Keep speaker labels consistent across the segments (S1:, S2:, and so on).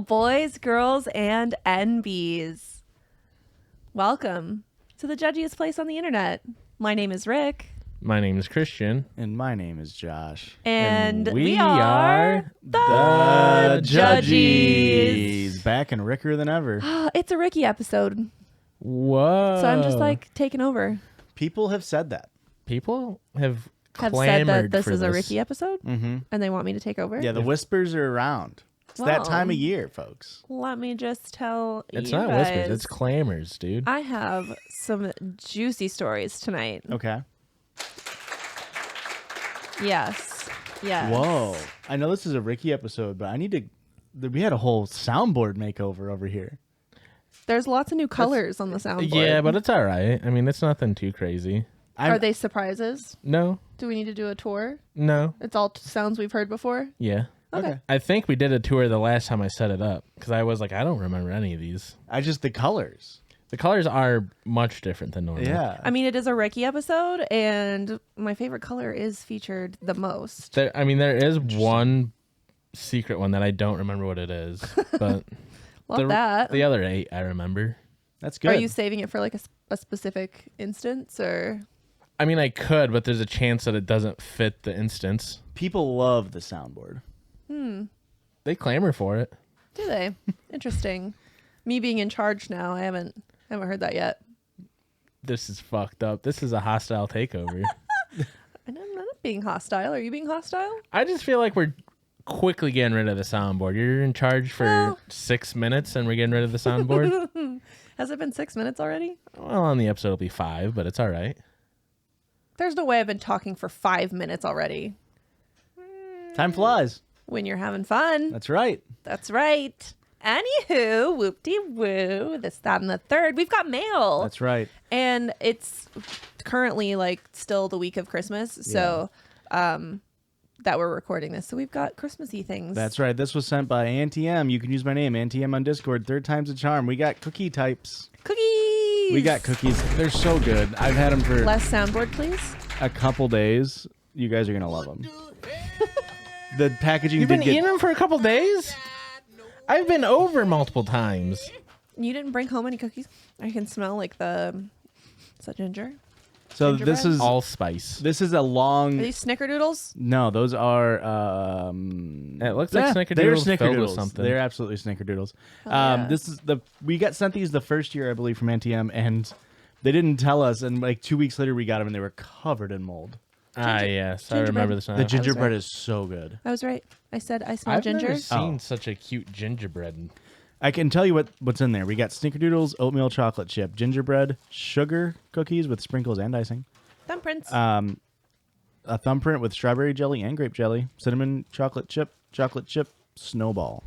S1: boys, girls, and NBs. Welcome to the judgiest place on the internet. My name is Rick.
S2: My name is Christian.
S3: And my name is Josh.
S1: And we
S2: are
S1: the
S3: Judgies. Back and Ricker than ever.
S1: It's a Ricky episode,
S2: Whoa.
S1: so I'm just like taking over.
S3: People have said that.
S2: People have
S1: Have
S2: clamored
S1: said that this
S2: for
S1: is a
S2: this.
S1: Ricky episode,
S3: Mm-hmm.
S1: and they want me to take over.
S3: Yeah, the whispers are around. It's that
S1: Well,
S3: time of year, folks.
S1: Let me just tell
S2: It's
S1: you
S2: not
S1: guys,
S2: whispers, it's clamors, dude.
S1: I have some juicy stories tonight.
S3: Okay.
S1: Yes.
S3: Whoa. I know this is a Ricky episode, but I need to... We had a whole soundboard makeover over here.
S1: There's lots of new colors on the soundboard.
S2: Yeah, but it's all right. I mean, it's nothing too crazy.
S1: Are they surprises?
S2: No,
S1: Do we need to do a tour?
S2: no,
S1: It's all sounds we've heard before.
S2: yeah.
S1: Okay.
S2: I think we did a tour the last time I set it up because I was like, I don't remember any of these.
S3: The colors.
S2: The colors are much different than normal.
S3: Yeah.
S1: I mean, it is a Ricky episode, and my favorite color is featured the most.
S2: There is one secret one that I don't remember what it is, but
S1: Love that.
S2: the other 8 I remember.
S3: That's good.
S1: Are you saving it for like a specific instance, or?
S2: I mean, I could, but there's a chance that it doesn't fit the instance.
S3: People love the soundboard.
S2: They clamor for it.
S1: Do they? Interesting. Me being in charge now, I haven't heard that yet.
S2: This is fucked up. This is a hostile takeover.
S1: I'm not being hostile. Are you being hostile?
S2: I just feel like we're quickly getting rid of the soundboard. You're in charge for
S1: Well-
S2: 6 minutes and we're getting rid of the soundboard?
S1: Has it been 6 minutes already?
S2: Well, on the episode it'll be 5, but it's all right.
S1: There's no way I've been talking for 5 minutes already.
S3: Time flies.
S1: When you're having fun.
S3: That's right.
S1: That's right. Anywho, whoop-de-woo, this, that, and the third. We've got mail.
S3: That's right.
S1: And it's currently like still the week of Christmas. So that we're recording this. So we've got Christmassy things.
S3: That's right. This was sent by Auntie M. You can use my name, Auntie M on Discord. 3rd time's a charm. We got cookie types.
S1: Cookies.
S3: We got cookies. They're so good. I've had them for
S1: Less soundboard, please.
S3: a couple days. You guys are going to love them. The packaging
S2: You've been
S3: did get...
S2: eating them for a couple days? I've been over multiple times.
S1: You didn't bring home any cookies? I can smell like the... Is that ginger?
S3: So
S1: gingerbread?
S3: this is...
S2: Allspice.
S3: This is a
S1: Are
S3: long...
S1: these snickerdoodles?
S3: No, those are...
S2: It looks like
S3: they're
S2: snickerdoodles filled with something.
S3: They're absolutely snickerdoodles.
S1: yeah.
S3: This is we got sent these the first year, I believe, from NTM, and they didn't tell us. And like 2 weeks later, we got them, and they were covered in mold.
S2: Yes, I
S1: gingerbread.
S2: remember this one.
S3: The
S1: was
S3: gingerbread
S1: right.
S3: is so good.
S1: I was right. I said I smell
S2: I've
S1: ginger.
S2: never seen
S3: Oh.
S2: such a cute gingerbread.
S3: I can tell you what's in there. We got snickerdoodles, oatmeal chocolate chip, gingerbread, sugar cookies with sprinkles and icing,
S1: Thumbprints.
S3: a thumbprint with strawberry jelly and grape jelly, cinnamon chocolate chip, snowball.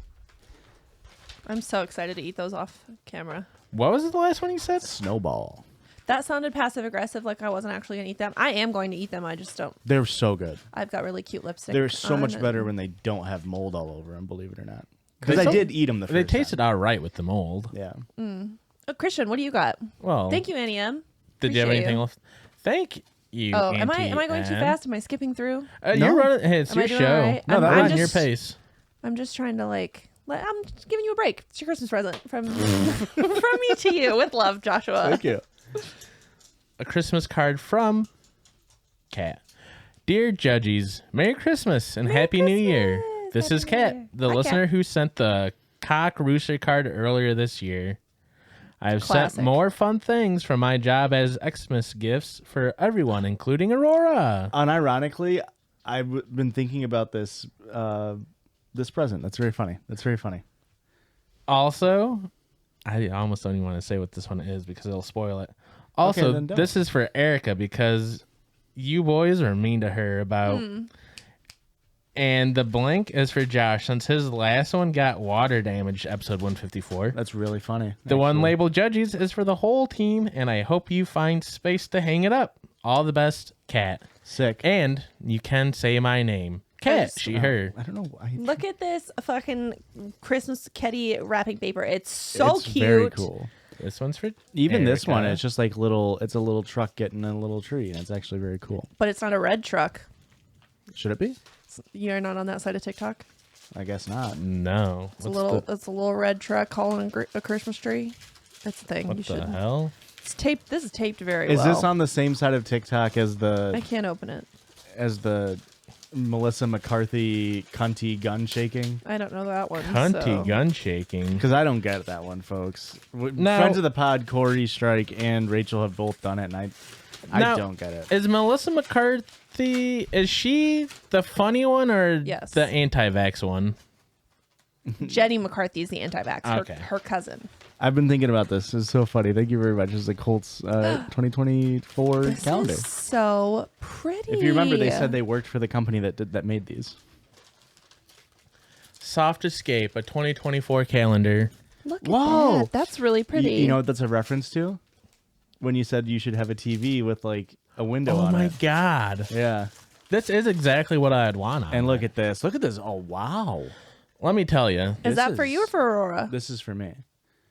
S1: I'm so excited to eat those off camera.
S2: What was the last one you said?
S3: Snowball.
S1: That sounded passive aggressive, like I wasn't actually going to eat them. I am going to eat them. I just don't.
S3: They're so good.
S1: I've got really cute lipstick.
S3: They're so
S1: on
S3: much
S1: and-
S3: better when they don't have mold all over them, believe it or not. Because
S2: They
S3: I did eat them the first
S2: They tasted
S3: time.
S2: all right with the mold.
S3: Yeah.
S1: Oh, Christian, what do you got?
S2: Well,
S1: Thank you, Annie M.
S2: Did you have
S1: Appreciate
S2: anything
S1: you.
S2: left? Thank you.
S1: Oh, am I
S2: Auntie
S1: going too
S2: Ann.
S1: fast? Am I skipping through?
S2: You're
S3: No.
S2: running. Hey, it's
S1: Am I
S2: your
S1: doing
S2: show.
S1: all right?
S3: No,
S1: I'm,
S3: that
S1: I'm
S3: was
S2: on your
S1: just,
S2: pace.
S1: I'm just trying to I'm just giving you a break. It's your Christmas present from from me to you with love, Joshua.
S3: Thank you.
S2: A Christmas card from Kat. Dear Judgies, Merry Christmas and Happy New Year. This
S1: Happy
S2: is
S1: New
S2: Kat,
S1: Year.
S2: the
S1: Hi,
S2: listener
S1: Kat.
S2: who sent the cock rooster card earlier this year. I have
S1: Classic.
S2: sent more fun things from my job as Xmas gifts for everyone, including Aurora.
S3: Unironically, I've been thinking about this this present. That's very funny.
S2: Also, I almost don't even want to say what this one is because it'll spoil it. Also,
S3: then don't.
S2: this is for Erica because you boys are mean to her about... And the blank is for Josh since his last one got water damage, episode 154.
S3: That's really funny.
S2: The one
S3: actually.
S2: labeled Judgies is for the whole team, and I hope you find space to hang it up. All the best, Kat.
S3: Sick.
S2: And you can say my name. Kat,
S1: just-
S2: she, her.
S3: I don't know.
S1: Look at this fucking Christmas kitty wrapping paper. It's so
S3: it's
S1: cute.
S3: very cool.
S2: This one's for
S3: Even this one,
S2: Erica.
S3: it's just like little. It's a little truck getting a little tree, and it's actually very cool.
S1: But it's not a red truck.
S3: Should it be?
S1: You're not on that side of TikTok?
S3: I guess not.
S2: No.
S1: It's a little red truck hauling a Christmas tree. That's the thing.
S2: What
S1: You
S2: the
S1: should.
S2: hell?
S1: It's taped. This is taped very
S3: Is
S1: well.
S3: this on the same side of TikTok as
S1: I
S3: the
S1: can't open it.
S3: Melissa McCarthy cunty gun shaking?
S1: I don't know that one.
S2: Cunty
S1: so.
S2: gun shaking.
S3: Because I don't get that one, folks.
S2: No.
S3: Friends of the pod, Corey, Strike, and Rachel have both done it, and I
S2: Now,
S3: don't get it.
S2: Is Melissa McCarthy, is she the funny one or
S1: Yes.
S2: the anti-vax one?
S1: Jenny McCarthy is the anti-vax.
S2: Okay.
S1: Her cousin.
S3: I've been thinking about this. It's so funny. Thank you very much. It's the Colts 2024
S1: This
S3: calendar.
S1: is so pretty.
S3: If you remember, they said they worked for the company that made these.
S2: Soft Escape, a 2024 calendar.
S1: Look at
S3: Whoa.
S1: that. That's really pretty.
S3: You know what that's a reference to? When you said you should have a TV with like a window
S2: Oh
S3: on
S2: my
S3: it.
S2: God.
S3: Yeah.
S2: This is exactly what I'd want on
S3: And look
S2: there.
S3: at this. Look at this. Oh, wow.
S2: Let me tell you.
S1: Is that for you or for Aurora?
S3: This is for me.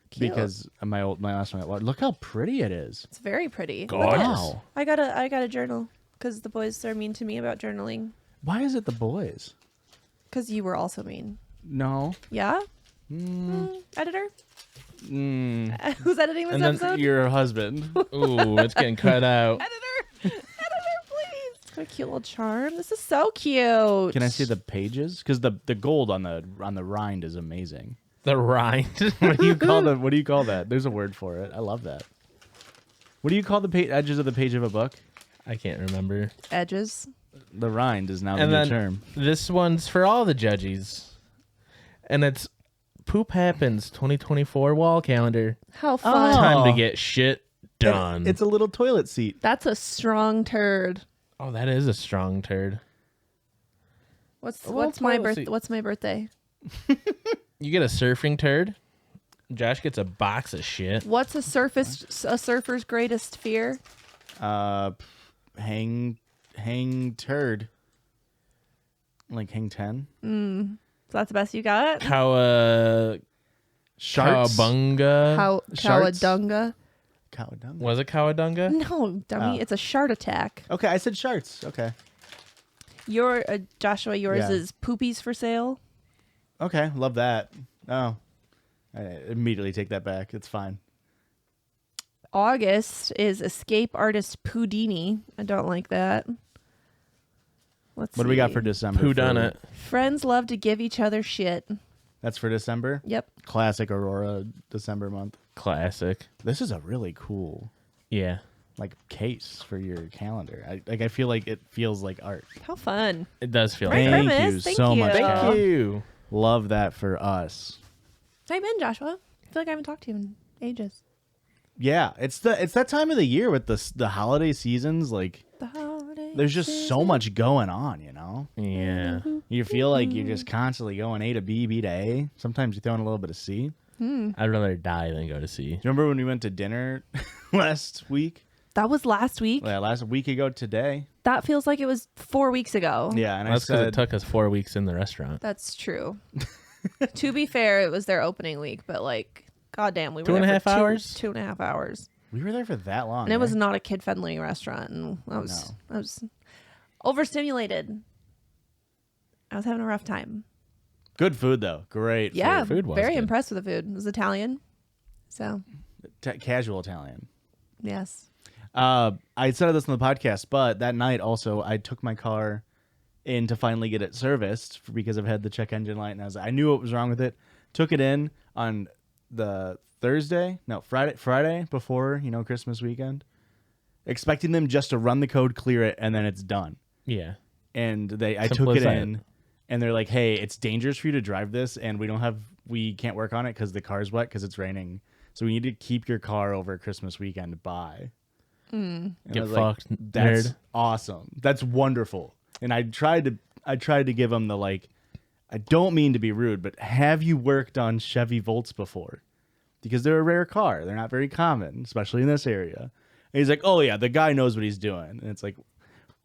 S1: Cute.
S3: Because my last one. Look how pretty it is.
S1: It's very pretty.
S2: Gorgeous.
S3: Wow.
S1: I gotta journal because the boys are mean to me about journaling.
S3: Why is it the boys?
S1: Because you were also mean.
S3: No.
S1: Yeah. Editor. Who's editing this
S2: And then
S1: episode?
S3: Your husband.
S2: Ooh, it's getting cut out.
S1: Editor, please. It's got a cute little charm. This is so cute.
S3: Can I see the pages? Because the gold on the rind is amazing.
S2: The rind.
S3: What do you call that? There's a word for it. I love that. What do you call the edges of the page of a book?
S2: I can't remember.
S1: edges?
S3: The rind is now the
S2: And
S3: new
S2: then
S3: term.
S2: this one's for all the Judgies. And it's Poop Happens 2024 wall calendar.
S1: How fun.
S2: Time to get shit done.
S3: It's a little toilet seat.
S1: That's a strong turd.
S2: Oh, that is a strong turd.
S1: What's
S2: Well,
S1: my
S2: toilet seat.
S1: What's my birthday?
S2: You get a surfing turd. Josh gets a box of shit.
S1: What's a surfer's greatest fear?
S3: Hang turd. Like hang 10.
S1: So that's the best you got?
S2: Sharks. Cowabunga.
S3: Sharts?
S1: Cowabunga?
S3: Cowabunga.
S2: Was it Cowabunga?
S1: No, dummy.
S3: Oh.
S1: It's a shard attack.
S3: Okay, I said sharts. Okay.
S1: Your Joshua, yours
S3: Yeah.
S1: is poopies for sale.
S3: Okay, love that. Oh. I immediately take that back. It's fine.
S1: August is escape artist Pudini. I don't like that. Let's
S3: What do we got for December?
S2: Who done it?
S1: Friends love to give each other shit.
S3: That's for December?
S1: Yep.
S3: Classic Aurora December month.
S2: Classic.
S3: This is a really cool
S2: Yeah.
S3: case for your calendar. I feel like it feels like art.
S1: How fun.
S2: It does feel
S1: Merry
S2: like
S3: Thank
S1: Christmas.
S3: you
S1: Thank
S3: so
S1: you.
S3: much.
S1: Thank
S3: Kat.
S2: you.
S3: Love that for us.
S1: How you been, Joshua? I feel like I haven't talked to you in ages.
S3: Yeah, it's that time of the year with the holiday seasons. Like,
S1: The holiday
S3: there's just so much going on, you know?
S2: Yeah.
S3: You feel like you're just constantly going A to B, B to A. Sometimes you throw in a little bit of C. Do
S2: I'd rather die than go to sea.
S3: you remember when we went to dinner last week?
S1: That was last week.
S3: Yeah, last week ago today.
S1: That feels like it was 4 weeks ago.
S3: Yeah, and
S2: That's
S3: I
S2: because
S3: said,
S2: it took us 4 weeks in the restaurant.
S1: That's true. To be fair, it was their opening week, but like, goddamn, we were
S2: 2.5
S1: there for
S2: hours?
S1: 2.5 hours.
S3: we were there for that long.
S1: And it was
S3: eh?
S1: not a kid-friendly restaurant, and I was overstimulated. I was having a rough time.
S3: Good food, though. Great
S1: Yeah,
S2: food was
S1: very
S2: good.
S1: impressed with the food. It was Italian, so
S3: Casual Italian.
S1: yes.
S3: I said this on the podcast, but that night also I took my car in to finally get it serviced because I've had the check engine light, and I knew what was wrong with it. Took it in on the Friday before Christmas weekend, expecting them just to run the code, clear it, and then it's done.
S2: Yeah.
S3: And I
S2: Simple
S3: took
S2: as
S3: it
S2: that.
S3: in, and they're like, "Hey, it's dangerous for you to drive this, and we can't work on it because the car's wet because it's raining. So we need to keep your car over Christmas weekend by." And I
S2: Get
S3: was like,
S2: fucked,
S3: That's
S2: nerd.
S3: awesome. That's wonderful. And I tried to give them the I don't mean to be rude, but have you worked on Chevy Volts before? Because they're a rare car. They're not very common, especially in this area. And he's like, "Oh yeah, the guy knows what he's doing." And it's like,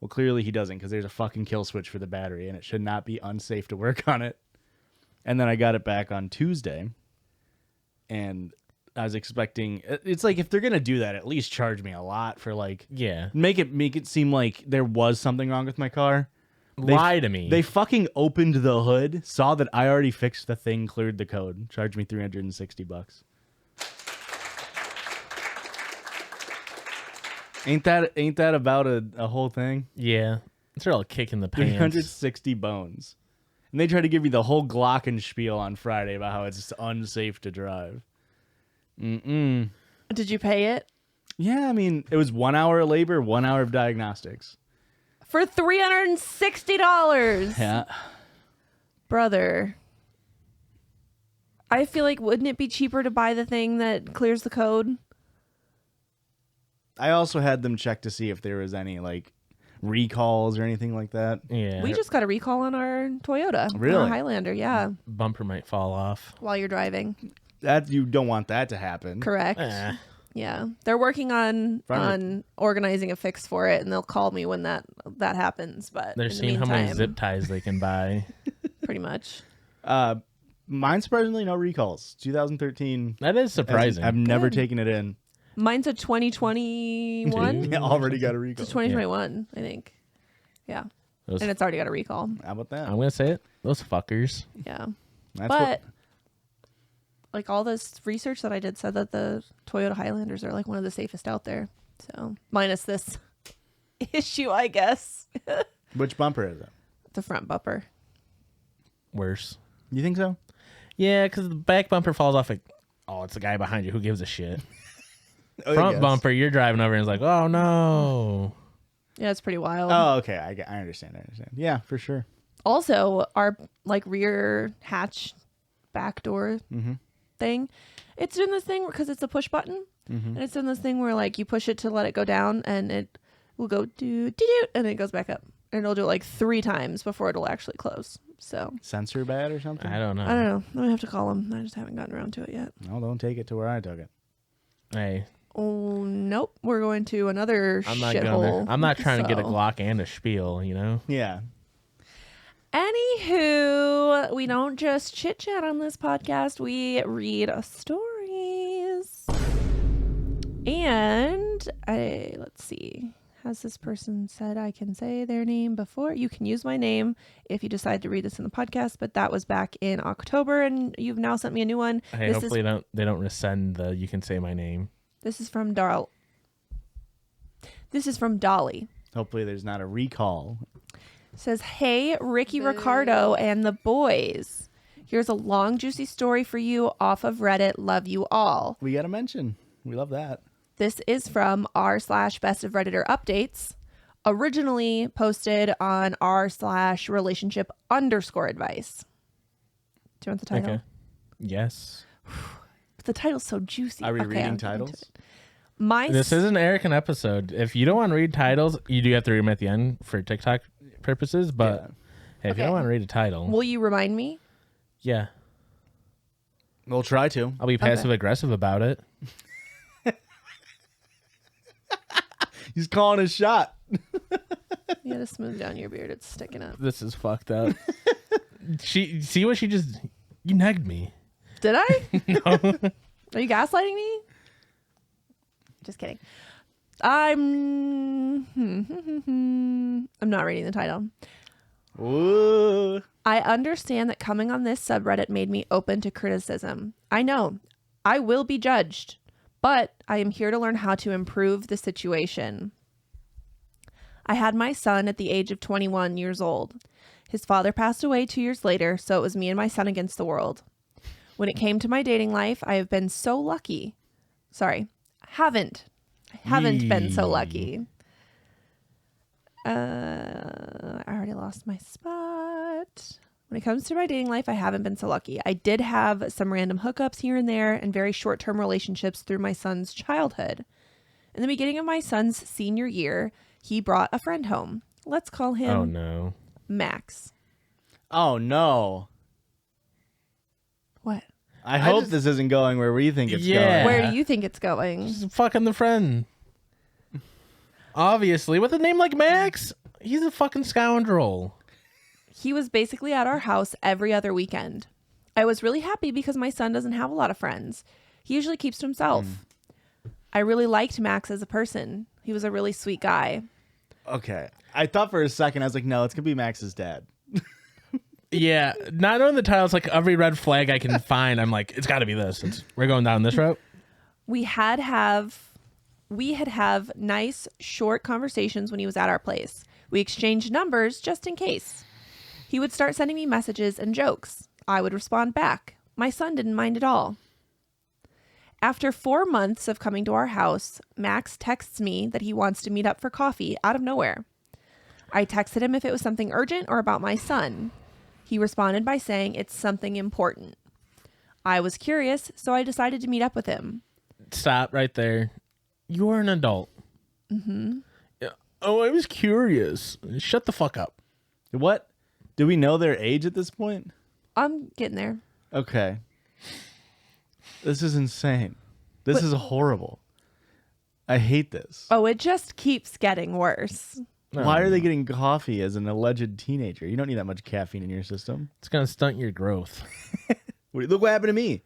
S3: well, clearly he doesn't, because there's a fucking kill switch for the battery, and it should not be unsafe to work on it. And then I got it back on Tuesday, and I was expecting, it's like, if they're gonna do that, at least charge me a lot for
S2: Yeah.
S3: make it seem like there was something wrong with my car.
S2: Lie to me.
S3: They fucking opened the hood, saw that I already fixed the thing, cleared the code, charged me $360. Ain't that about a whole thing?
S2: Yeah. It's a real kick in the pants.
S3: 360 bones. And they tried to give me the whole glockenspiel on Friday about how it's unsafe to drive.
S1: Did you pay it?
S3: Yeah, I mean, it was 1 hour of labor, 1 hour of diagnostics.
S1: For $360.
S3: Yeah.
S1: Brother. I feel like, wouldn't it be cheaper to buy the thing that clears the code?
S3: I also had them check to see if there was any, like, recalls or anything like that.
S2: Yeah.
S1: We just got a recall on our Toyota.
S3: Really?
S1: Our Highlander, yeah.
S2: Bumper might fall off.
S1: While you're driving.
S3: That you don't want that to happen.
S1: Correct. Yeah. They're working on organizing a fix for it, and they'll call me when that happens. But
S2: they're seeing how many zip ties they can buy.
S1: Pretty much.
S3: Mine, surprisingly, no recalls. 2013.
S2: That is surprising.
S3: I've never taken it in.
S1: Mine's a 2021.
S3: Yeah, already got a recall.
S1: It's 2021, I think. Yeah. And it's already got a recall.
S3: How about that?
S2: I'm going to say it. Those fuckers.
S1: Yeah.
S3: That's
S1: but like all this research that I did said that the Toyota Highlanders are like one of the safest out there. So minus this issue, I guess.
S3: Which bumper is it?
S1: The front bumper.
S2: Worse.
S3: You think so?
S2: Yeah, because the back bumper falls off. Like, oh, it's the guy behind you. Who gives a shit? Front bumper, you're driving over and it's like, oh no.
S1: Yeah, it's pretty wild.
S3: Oh, okay. I understand. Yeah, for sure.
S1: Also, our like rear hatch back door thing, it's doing this thing because it's a push button, and it's doing this thing where like you push it to let it go down, and it will go do, and it goes back up, and it'll do it like 3 times before it'll actually close. So
S3: Sensor bad or something?
S2: I don't know.
S1: I'm gonna have to call them. I just haven't gotten around to it yet.
S3: No, don't take it to where I took it.
S2: Hey.
S1: Oh nope, we're going to another shithole.
S2: I'm not trying to get a Glock and a spiel, you know.
S3: Yeah.
S1: Anywho, we don't just chit chat on this podcast. We read stories. And let's see. Has this person said I can say their name before? You can use my name if you decide to read this in the podcast, but that was back in October, and you've now sent me a new one.
S2: Hey, hopefully they don't rescind the you can say my name.
S1: This is from Darl. This is from Dolly.
S3: Hopefully there's not a recall.
S1: Says, hey, Ricky Ricardo and the boys. Here's a long, juicy story for you off of Reddit. Love you all.
S3: We got to mention. We love that.
S1: This is from r/best of Redditor updates. Originally posted on r/relationship_advice. Do you want the title?
S2: Okay. Yes.
S1: The title's so juicy.
S3: Are we
S1: Okay,
S3: reading
S1: I'll get
S3: titles?
S1: into it.
S2: This is an Erican episode. If you don't want to read titles, you do have to read them at the end for TikTok purposes. But hey, if you don't want to read a title,
S1: Will you remind me?
S2: yeah,
S3: We'll try to.
S2: I'll be passive aggressive about it.
S3: He's calling his shot.
S1: You gotta smooth down your beard. It's sticking up.
S2: This is fucked up. You negged me.
S1: Did I?
S2: No.
S1: Are you gaslighting me? Just kidding. I'm not reading the title.
S3: Ooh.
S1: I understand that coming on this subreddit made me open to criticism. I know. I will be judged, but I am here to learn how to improve the situation. I had my son at the age of 21 years old. His father passed away 2 years later, so it was me and my son against the world. When it came to my dating life, I have been so lucky. Sorry, haven't been so lucky. I already lost my spot. When it comes to my dating life, I haven't been so lucky. I did have some random hookups here and there and very short-term relationships through my son's childhood. In the beginning of my son's senior year, he brought a friend home. Let's call him
S2: Oh no,
S1: Max.
S3: Oh no.
S1: What?
S3: I hope this isn't going where we think it's
S2: Yeah.
S3: going.
S1: Where do you think it's going?
S2: just fucking the friend. Obviously, with a name like Max, he's a fucking scoundrel.
S1: He was basically at our house every other weekend. I was really happy because my son doesn't have a lot of friends. He usually keeps to himself. I really liked Max as a person. He was a really sweet guy.
S3: Okay. I thought for a second, I was like, no, it's going to be Max's dad.
S2: Yeah, not knowing the title, it's like every red flag I can find. I'm like, it's got to be this. We're going down this route.
S1: We had nice short conversations when he was at our place. We exchanged numbers just in case. He would start sending me messages and jokes. I would respond back. My son didn't mind at all. After 4 months of coming to our house, Max texts me that he wants to meet up for coffee out of nowhere. I texted him if it was something urgent or about my son. He responded by saying it's something important. I was curious, so I decided to meet up with him.
S2: Stop right there. You're an adult.
S1: Mm-hmm.
S2: Yeah. Oh, I was curious. Shut the fuck up.
S3: What? Do we know their age at this point?
S1: I'm getting there.
S3: Okay. This is insane. This is horrible. I hate this.
S1: Oh, it just keeps getting worse.
S3: Why are they getting coffee as an alleged teenager? You don't need that much caffeine in your system.
S2: It's going to stunt your growth.
S3: Look what happened to me.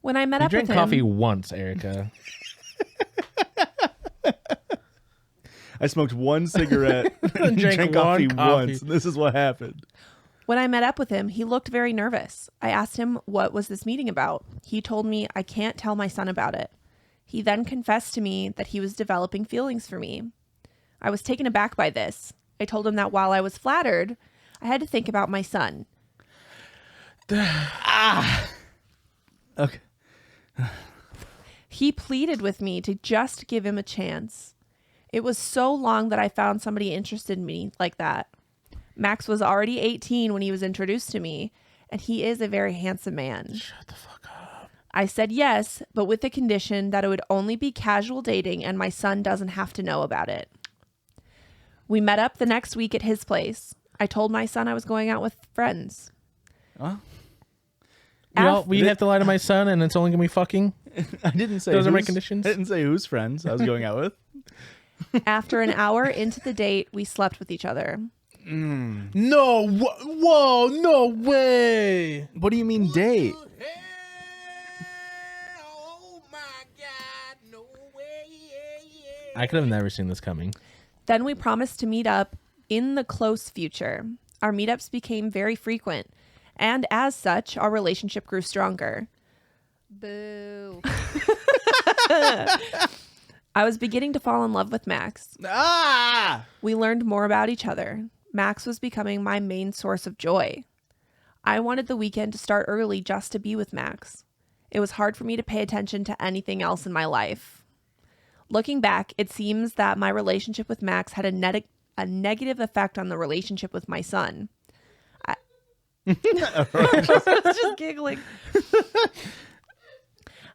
S1: When I met
S2: You
S1: up
S2: drank
S1: with him,
S2: coffee once, Erica.
S3: I smoked one cigarette and drank coffee once. This is what happened.
S1: When I met up with him, he looked very nervous. I asked him, what was this meeting about? He told me I can't tell my son about it. He then confessed to me that he was developing feelings for me. I was taken aback by this. I told him that while I was flattered, I had to think about my son.
S3: Okay.
S1: He pleaded with me to just give him a chance. It was so long that I found somebody interested in me like that. Max was already 18 when he was introduced to me, and he is a very handsome man.
S2: Shut the fuck up.
S1: I said yes, but with the condition that it would only be casual dating and my son doesn't have to know about it. We met up the next week at his place. I told my son I was going out with friends.
S3: Huh?
S2: Well, we have to lie to my son, and it's only going to be fucking.
S3: I didn't say
S2: those are my conditions.
S3: I didn't say whose friends I was going out with.
S1: After an hour into the date, we slept with each other.
S2: No, whoa, no way.
S3: What do you mean date?
S2: I could have never seen this coming.
S1: Then we promised to meet up in the close future. Our meetups became very frequent, and as such, our relationship grew stronger. Boo. I was beginning to fall in love with Max. We learned more about each other. Max was becoming my main source of joy. I wanted the weekend to start early just to be with Max. It was hard for me to pay attention to anything else in my life. Looking back, it seems that my relationship with Max had a negative effect on the relationship with my son. I was just giggling.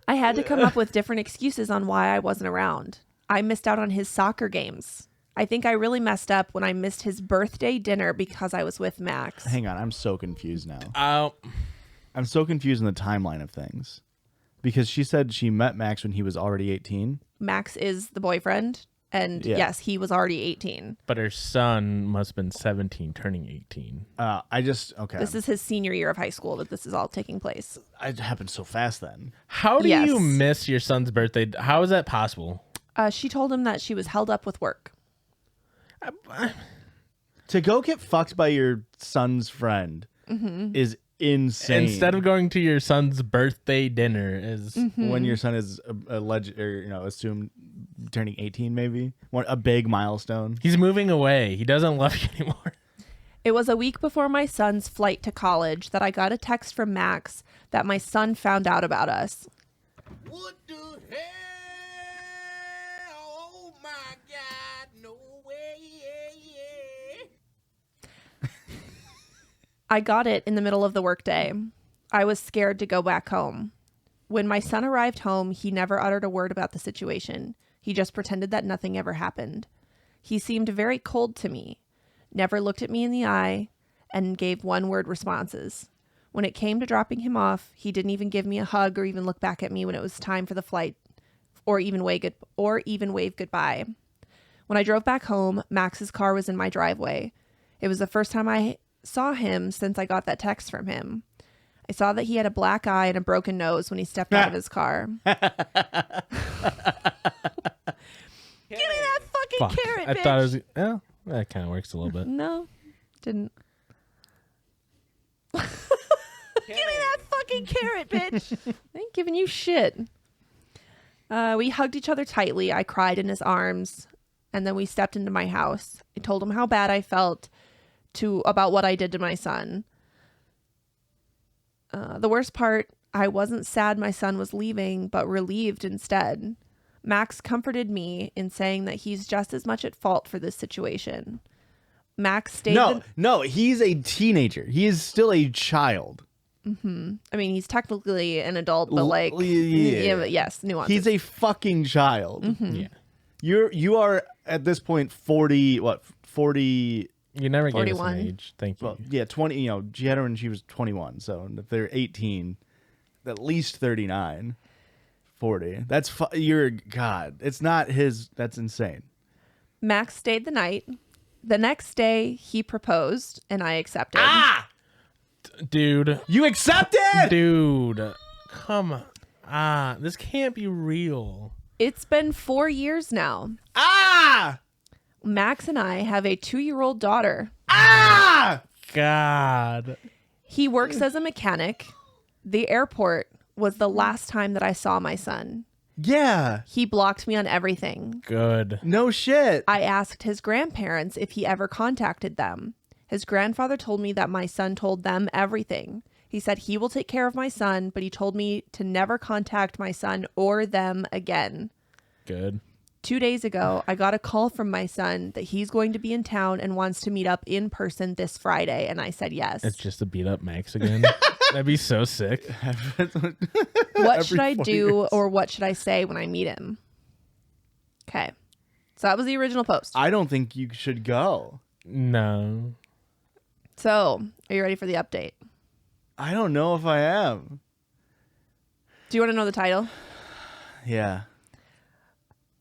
S1: I had to come up with different excuses on why I wasn't around. I missed out on his soccer games. I think I really messed up when I missed his birthday dinner because I was with Max.
S3: Hang on, I'm so confused now. I'm so confused in the timeline of things. Because she said she met Max when he was already 18.
S1: Max is the boyfriend, and yes, he was already 18.
S2: But her son must have been 17, turning 18.
S3: Okay.
S1: This is his senior year of high school that this is all taking place.
S3: It happened so fast then.
S2: How do you miss your son's birthday? How is that possible?
S1: She told him that she was held up with work.
S3: To go get fucked by your son's friend is insane.
S2: Instead of going to your son's birthday dinner is
S3: when your son is alleged or assumed turning 18, maybe a big milestone.
S2: He's moving away. He doesn't love you anymore.
S1: It was a week before my son's flight to college that I got a text from Max that my son found out about us.
S4: What the hell? Oh my God, no way.
S1: I got it in the middle of the workday. I was scared to go back home. When my son arrived home, he never uttered a word about the situation. He just pretended that nothing ever happened. He seemed very cold to me, never looked at me in the eye, and gave one-word responses. When it came to dropping him off, he didn't even give me a hug or even look back at me when it was time for the flight, or even wave goodbye. When I drove back home, Max's car was in my driveway. It was the first time I saw him since I got that text from him. I saw that he had a black eye and a broken nose when he stepped out of his car. Give me that fucking carrot, bitch.
S2: I thought it was... Yeah. That kind of works a little bit.
S1: No, didn't. Give me that fucking carrot, bitch. I ain't giving you shit. We hugged each other tightly. I cried in his arms, and then we stepped into my house. I told him how bad I felt about what I did to my son. The worst part, I wasn't sad my son was leaving, but relieved instead. Max comforted me in saying that he's just as much at fault for this situation. Max stayed.
S3: No, he's a teenager. He is still a child.
S1: Mm-hmm. I mean, he's technically an adult, but like,
S3: yeah.
S1: Yes, nuances.
S3: He's a fucking child.
S1: Mm-hmm.
S2: Yeah.
S3: You are at this point 40. What 40?
S2: You never gave us
S1: 41.
S2: an age. Thank you.
S3: Well, yeah, 20. You know, she had her when she was 21. So if they're 18, at least 39, 40. That's you're God. It's not his. That's insane.
S1: Max stayed the night. The next day, he proposed, and I accepted.
S2: Dude.
S3: You accepted?
S2: Dude. Come on. This can't be real.
S1: It's been 4 years now. Max and I have a 2-year-old daughter.
S2: God.
S1: He works as a mechanic. The airport was the last time that I saw my son.
S3: Yeah.
S1: He blocked me on everything.
S2: Good.
S3: No shit.
S1: I asked his grandparents if he ever contacted them. His grandfather told me that my son told them everything. He said he will take care of my son, but he told me to never contact my son or them again.
S2: Good.
S1: 2 days ago, I got a call from my son that he's going to be in town and wants to meet up in person this Friday, and I said yes.
S2: It's just to beat up Max again. That'd be so sick.
S1: What should I
S3: 4
S1: do
S3: years.
S1: or what should I say when I meet him? Okay. So that was the original post.
S3: I don't think you should go.
S2: No.
S1: So, are you ready for the update?
S3: I don't know if I am.
S1: Do you want to know the title?
S3: Yeah.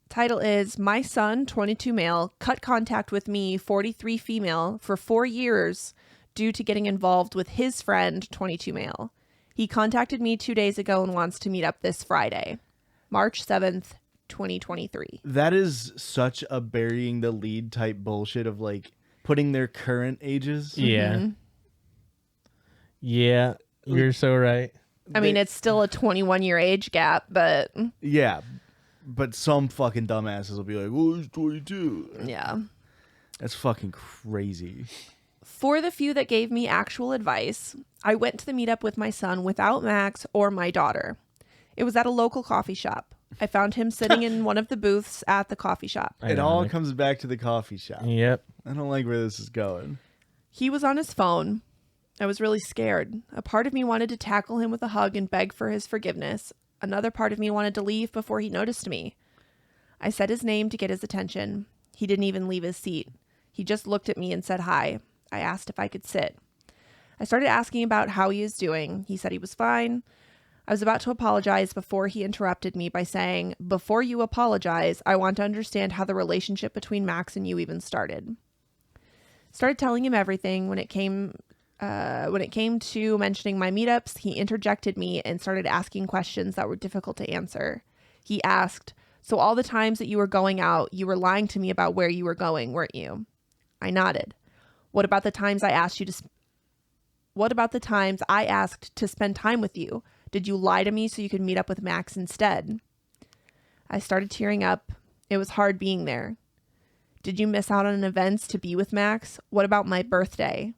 S1: Title is My Son, 22 male, cut contact with me, 43 female, for 4 years due to getting involved with his friend, 22 male. He contacted me 2 days ago and wants to meet up this Friday, March 7th, 2023.
S3: That is such a burying the lead type bullshit of like putting their current ages.
S2: Yeah.
S1: Mm-hmm.
S2: Yeah. You're so right.
S1: I mean, it's still a 21-year age gap, but
S3: Yeah. But some fucking dumbasses will be like, well, he's 22.
S1: yeah.
S3: That's fucking crazy.
S1: For the few that gave me actual advice, I went to the meetup with my son without Max or my daughter. It was at a local coffee shop. I found him sitting in one of the booths at the coffee shop.
S3: It all
S2: Ironic.
S3: comes back to the coffee shop.
S2: Yep.
S3: I don't like where this is going.
S1: He was on his phone. I was really scared. A part of me wanted to tackle him with a hug and beg for his forgiveness. Another part of me wanted to leave before he noticed me. I said his name to get his attention. He didn't even leave his seat. He just looked at me and said hi. I asked if I could sit. I started asking about how he is doing. He said he was fine. I was about to apologize before he interrupted me by saying, "Before you apologize, I want to understand how the relationship between Max and you even started." Started telling him everything. When it came to mentioning my meetups, he interjected me and started asking questions that were difficult to answer. He asked, "So all the times that you were going out, you were lying to me about where you were going, weren't you?" I nodded. What about the times I asked to spend time with you? Did you lie to me so you could meet up with Max instead? I started tearing up. It was hard being there. Did you miss out on events to be with Max? What about my birthday?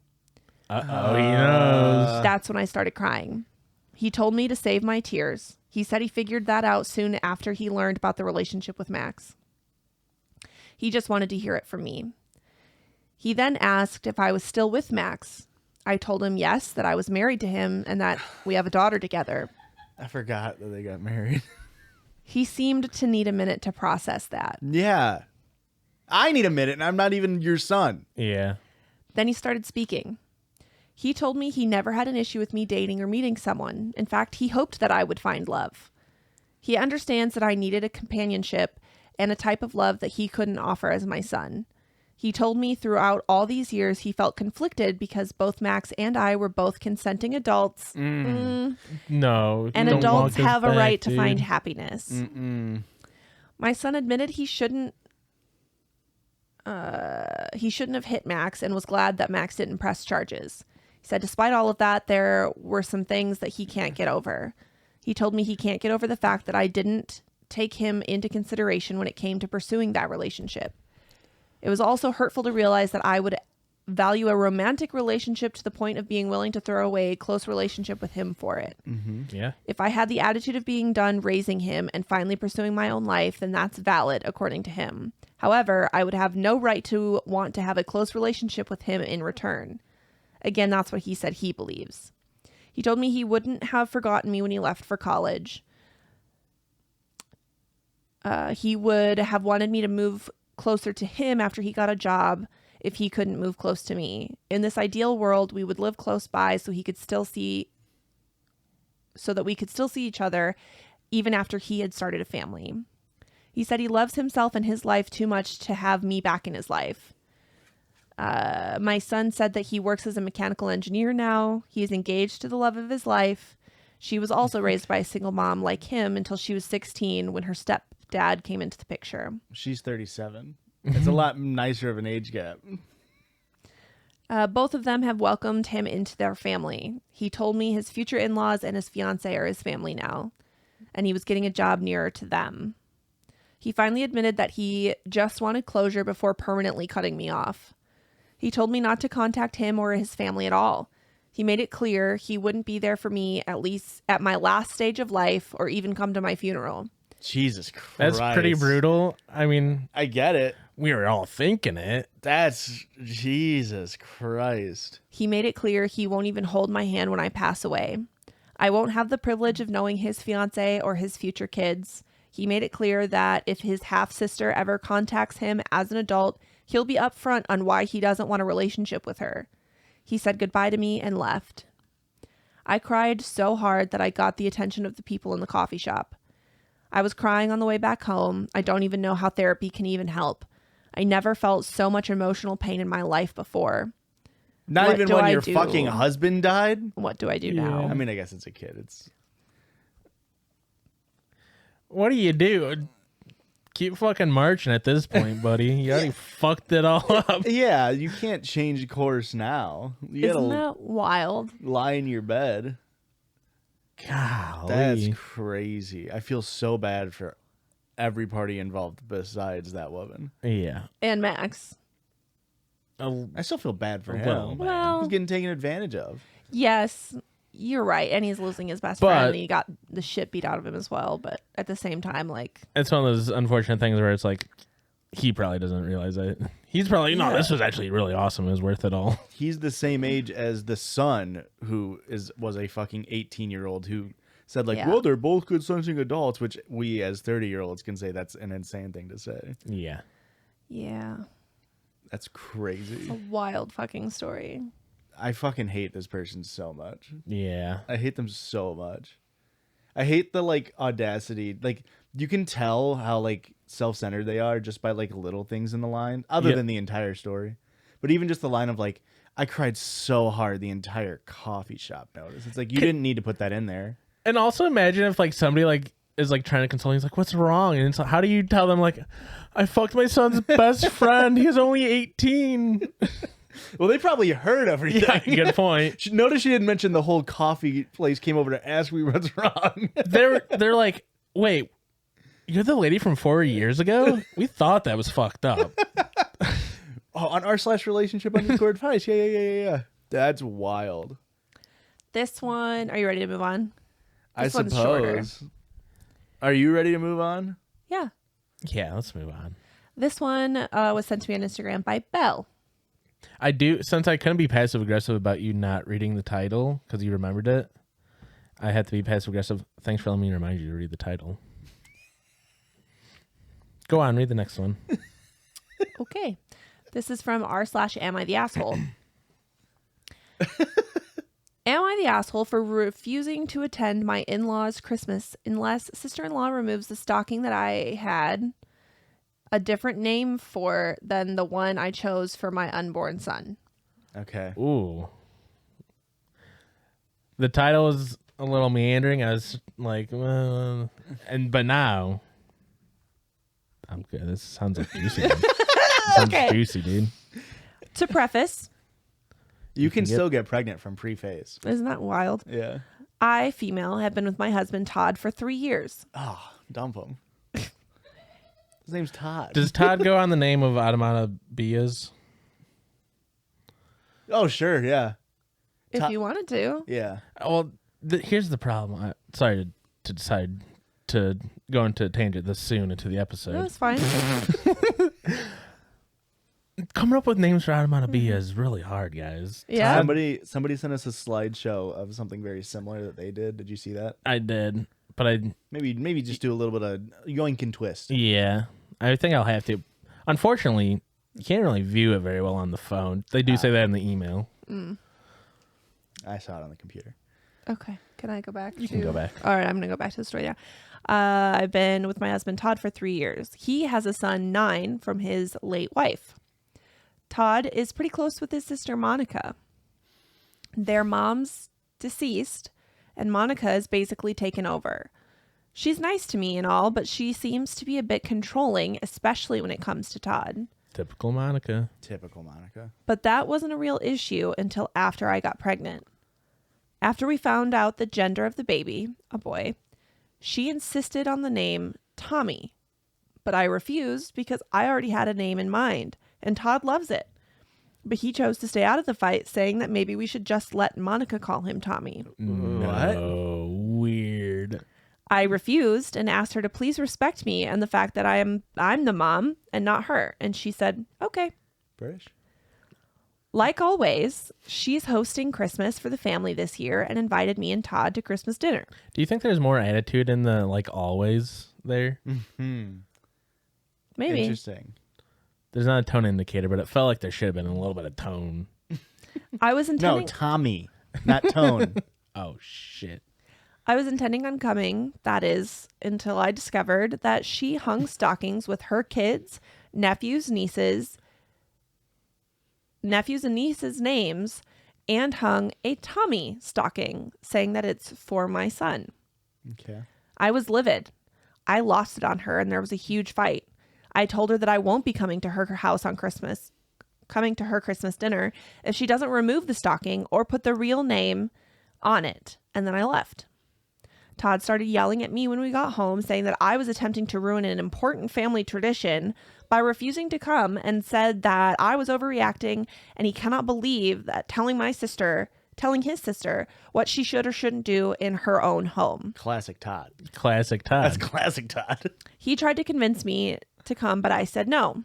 S2: Uh-oh, he knows.
S1: That's when I started crying. He told me to save my tears. He said he figured that out soon after he learned about the relationship with Max. He just wanted to hear it from me. He then asked if I was still with Max. I told him yes, that I was married to him and that we have a daughter together.
S3: I forgot that they got married.
S1: He seemed to need a minute to process that.
S3: Yeah. I need a minute and I'm not even your son.
S2: Yeah.
S1: Then he started speaking. He told me he never had an issue with me dating or meeting someone. In fact, he hoped that I would find love. He understands that I needed a companionship and a type of love that he couldn't offer as my son. He told me throughout all these years he felt conflicted because both Max and I were both consenting adults.
S2: No.
S1: And
S2: don't
S1: adults
S2: walk us
S1: have a
S2: back,
S1: right to
S2: dude.
S1: find happiness. My son admitted he shouldn't he shouldn't have hit Max and was glad that Max didn't press charges. He said despite all of that, there were some things that he can't get over. He told me he can't get over the fact that I didn't take him into consideration when it came to pursuing that relationship. It was also hurtful to realize that I would value a romantic relationship to the point of being willing to throw away a close relationship with him for it.
S2: Yeah.
S1: If I had the attitude of being done raising him and finally pursuing my own life, then that's valid, according to him. However, I would have no right to want to have a close relationship with him in return. Again, that's what he said he believes. He told me he wouldn't have forgotten me when he left for college. He would have wanted me to move closer to him after he got a job if he couldn't move close to me. In this ideal world, we would live close by so that we could still see each other even after he had started a family. He said he loves himself and his life too much to have me back in his life. My son said that he works as a mechanical engineer now. He is engaged to the love of his life. She was also raised by a single mom like him until she was 16 when her stepdad came into the picture.
S3: She's 37. It's a lot nicer of an age gap.
S1: Both of them have welcomed him into their family. He told me his future in-laws and his fiance are his family now, and he was getting a job nearer to them. He finally admitted that he just wanted closure before permanently cutting me off. He told me not to contact him or his family at all. He made it clear he wouldn't be there for me, at least at my last stage of life, or even come to my funeral.
S3: Jesus Christ.
S2: That's pretty brutal. I mean,
S3: I get it.
S2: we were all thinking it.
S3: That's Jesus Christ.
S1: He made it clear he won't even hold my hand when I pass away. I won't have the privilege of knowing his fiance or his future kids. He made it clear that if his half-sister ever contacts him as an adult, he'll be upfront on why he doesn't want a relationship with her. He said goodbye to me and left. I cried so hard that I got the attention of the people in the coffee shop. I was crying on the way back home. I don't even know how therapy can even help. I never felt so much emotional pain in my life before.
S3: Not
S1: What
S3: even
S1: do
S3: when
S1: I
S3: your
S1: do?
S3: fucking husband died?
S1: What do I do now?
S3: I mean, I guess it's a kid.
S2: What do you do? Keep fucking marching at this point, buddy. You already fucked it all up.
S3: Yeah, you can't change course now. You
S1: Isn't
S3: gotta
S1: that wild?
S3: lie in your bed.
S2: Golly.
S3: That's crazy. I feel so bad for every party involved besides that woman.
S2: Yeah.
S1: And Max.
S3: I still feel bad for
S2: Well,
S3: him.
S1: Well,
S3: He's getting taken advantage of.
S1: yes, you're right. And he's losing his best
S2: But-
S1: friend. And he got the shit beat out of him as well. But at the same time, like,
S2: It's one of those unfortunate things where it's like, he probably doesn't realize it. He's probably, no, this was actually really awesome. It was worth it all.
S3: He's the same age as the son who was a fucking 18-year-old who said like,
S1: Yeah.
S3: well, they're both good sensing adults, which we as 30-year-olds can say that's an insane thing to say.
S2: Yeah.
S1: yeah,
S3: That's crazy.
S1: a wild fucking story.
S3: I fucking hate this person so much.
S2: Yeah.
S3: I hate them so much. I hate the like audacity. Like you can tell how like self-centered they are just by like little things in the line, other
S2: Yeah.
S3: than the entire story. But even just the line of like, I cried so hard the entire coffee shop notice. It's like you didn't need to put that in there.
S2: And also imagine if like somebody like is like trying to console. He's like, "What's wrong?" And it's like, how do you tell them like, "I fucked my son's best friend. He's only 18."
S3: Well, they probably heard everything.
S2: Yeah, good point.
S3: Notice she didn't mention the whole coffee place came over to ask me what's wrong.
S2: They're like, "Wait, you're the lady from 4 years ago? We thought that was fucked up."
S3: Oh, on r/relationship_advice. Yeah. That's wild.
S1: This one, are you ready to move on? This
S3: I
S1: one's shorter.
S3: suppose. Are you ready to move on?
S1: Yeah.
S2: Yeah, let's move on.
S1: This one was sent to me on Instagram by Belle.
S2: I do, since I couldn't be passive aggressive about you not reading the title because you remembered it. I had to be passive aggressive. Thanks for letting me remind you to read the title. Go on, read the next one.
S1: Okay. This is from r/Am I the Asshole? Am I the asshole for refusing to attend my in-laws' Christmas unless sister-in-law removes the stocking that I had a different name for than the one I chose for my unborn son?
S3: Okay.
S2: Ooh. The title is a little meandering. I was like, but now I'm good. This sounds like juicy. Sounds
S1: Okay.
S2: juicy, dude.
S1: To preface,
S3: You can
S2: get-
S3: still get pregnant from pre-phase.
S1: isn't that wild?
S3: Yeah.
S1: I, female, have been with my husband Todd for 3 years.
S3: Oh, dump him. His name's Todd.
S2: Does Todd go on the name of Onomatopoeias?
S3: Oh, sure. Yeah.
S1: If
S3: Todd-
S1: you wanted to.
S3: Yeah.
S2: Well, here's the problem. Sorry to decide to go into a tangent this soon into the
S1: No,
S2: episode.
S1: it's fine.
S2: Coming up with names for onomatopoeia is really hard, guys.
S1: Yeah.
S3: Somebody sent us a slideshow of something very similar that they did. Did you see that?
S2: I did, but
S3: Maybe just do a little bit of yoink and twist.
S2: yeah, I think I'll have to. Unfortunately, you can't really view it very well on the phone. They do say that in the email.
S3: I saw it on the computer.
S1: Okay. Can I go back?
S2: You can go back.
S1: All right. I'm going to go back to the story now. I've been with my husband Todd for 3 years. He has a son, 9, from his late wife. Todd is pretty close with his sister, Monica. Their mom's deceased, and Monica has basically taken over. She's nice to me and all, but she seems to be a bit controlling, especially when it comes to Todd.
S2: Typical Monica.
S3: Typical Monica.
S1: But that wasn't a real issue until after I got pregnant. After we found out the gender of the baby, a boy, she insisted on the name Tommy. But I refused because I already had a name in mind, and Todd loves it. But he chose to stay out of the fight, saying that maybe we should just let Monica call him Tommy.
S2: No, weird.
S1: I refused and asked her to please respect me and the fact that I'm the mom and not her. And she said, okay.
S3: British?
S1: Like always, she's hosting Christmas for the family this year and invited me and Todd to Christmas dinner.
S2: Do you think there's more attitude in the like always there?
S1: Maybe.
S3: Interesting.
S2: There's not a tone indicator, but it felt like there should have been a little bit of tone.
S1: I was
S3: No,
S1: intending
S3: Tommy, not Tone.
S2: Oh shit.
S1: I was intending on coming, that is, until I discovered that she hung stockings with her kids, nephews, and nieces names, and hung a Tommy stocking saying that it's for my son.
S3: Okay.
S1: I was livid. I lost it on her and there was a huge fight. I told her that I won't be coming to her house on Christmas, coming to her Christmas dinner if she doesn't remove the stocking or put the real name on it. And then I left. Todd started yelling at me when we got home, saying that I was attempting to ruin an important family tradition by refusing to come, and said that I was overreacting and he cannot believe that telling his sister what she should or shouldn't do in her own home.
S3: Classic Todd.
S2: Classic Todd.
S3: That's classic Todd.
S1: He tried to convince me to come, but I said no.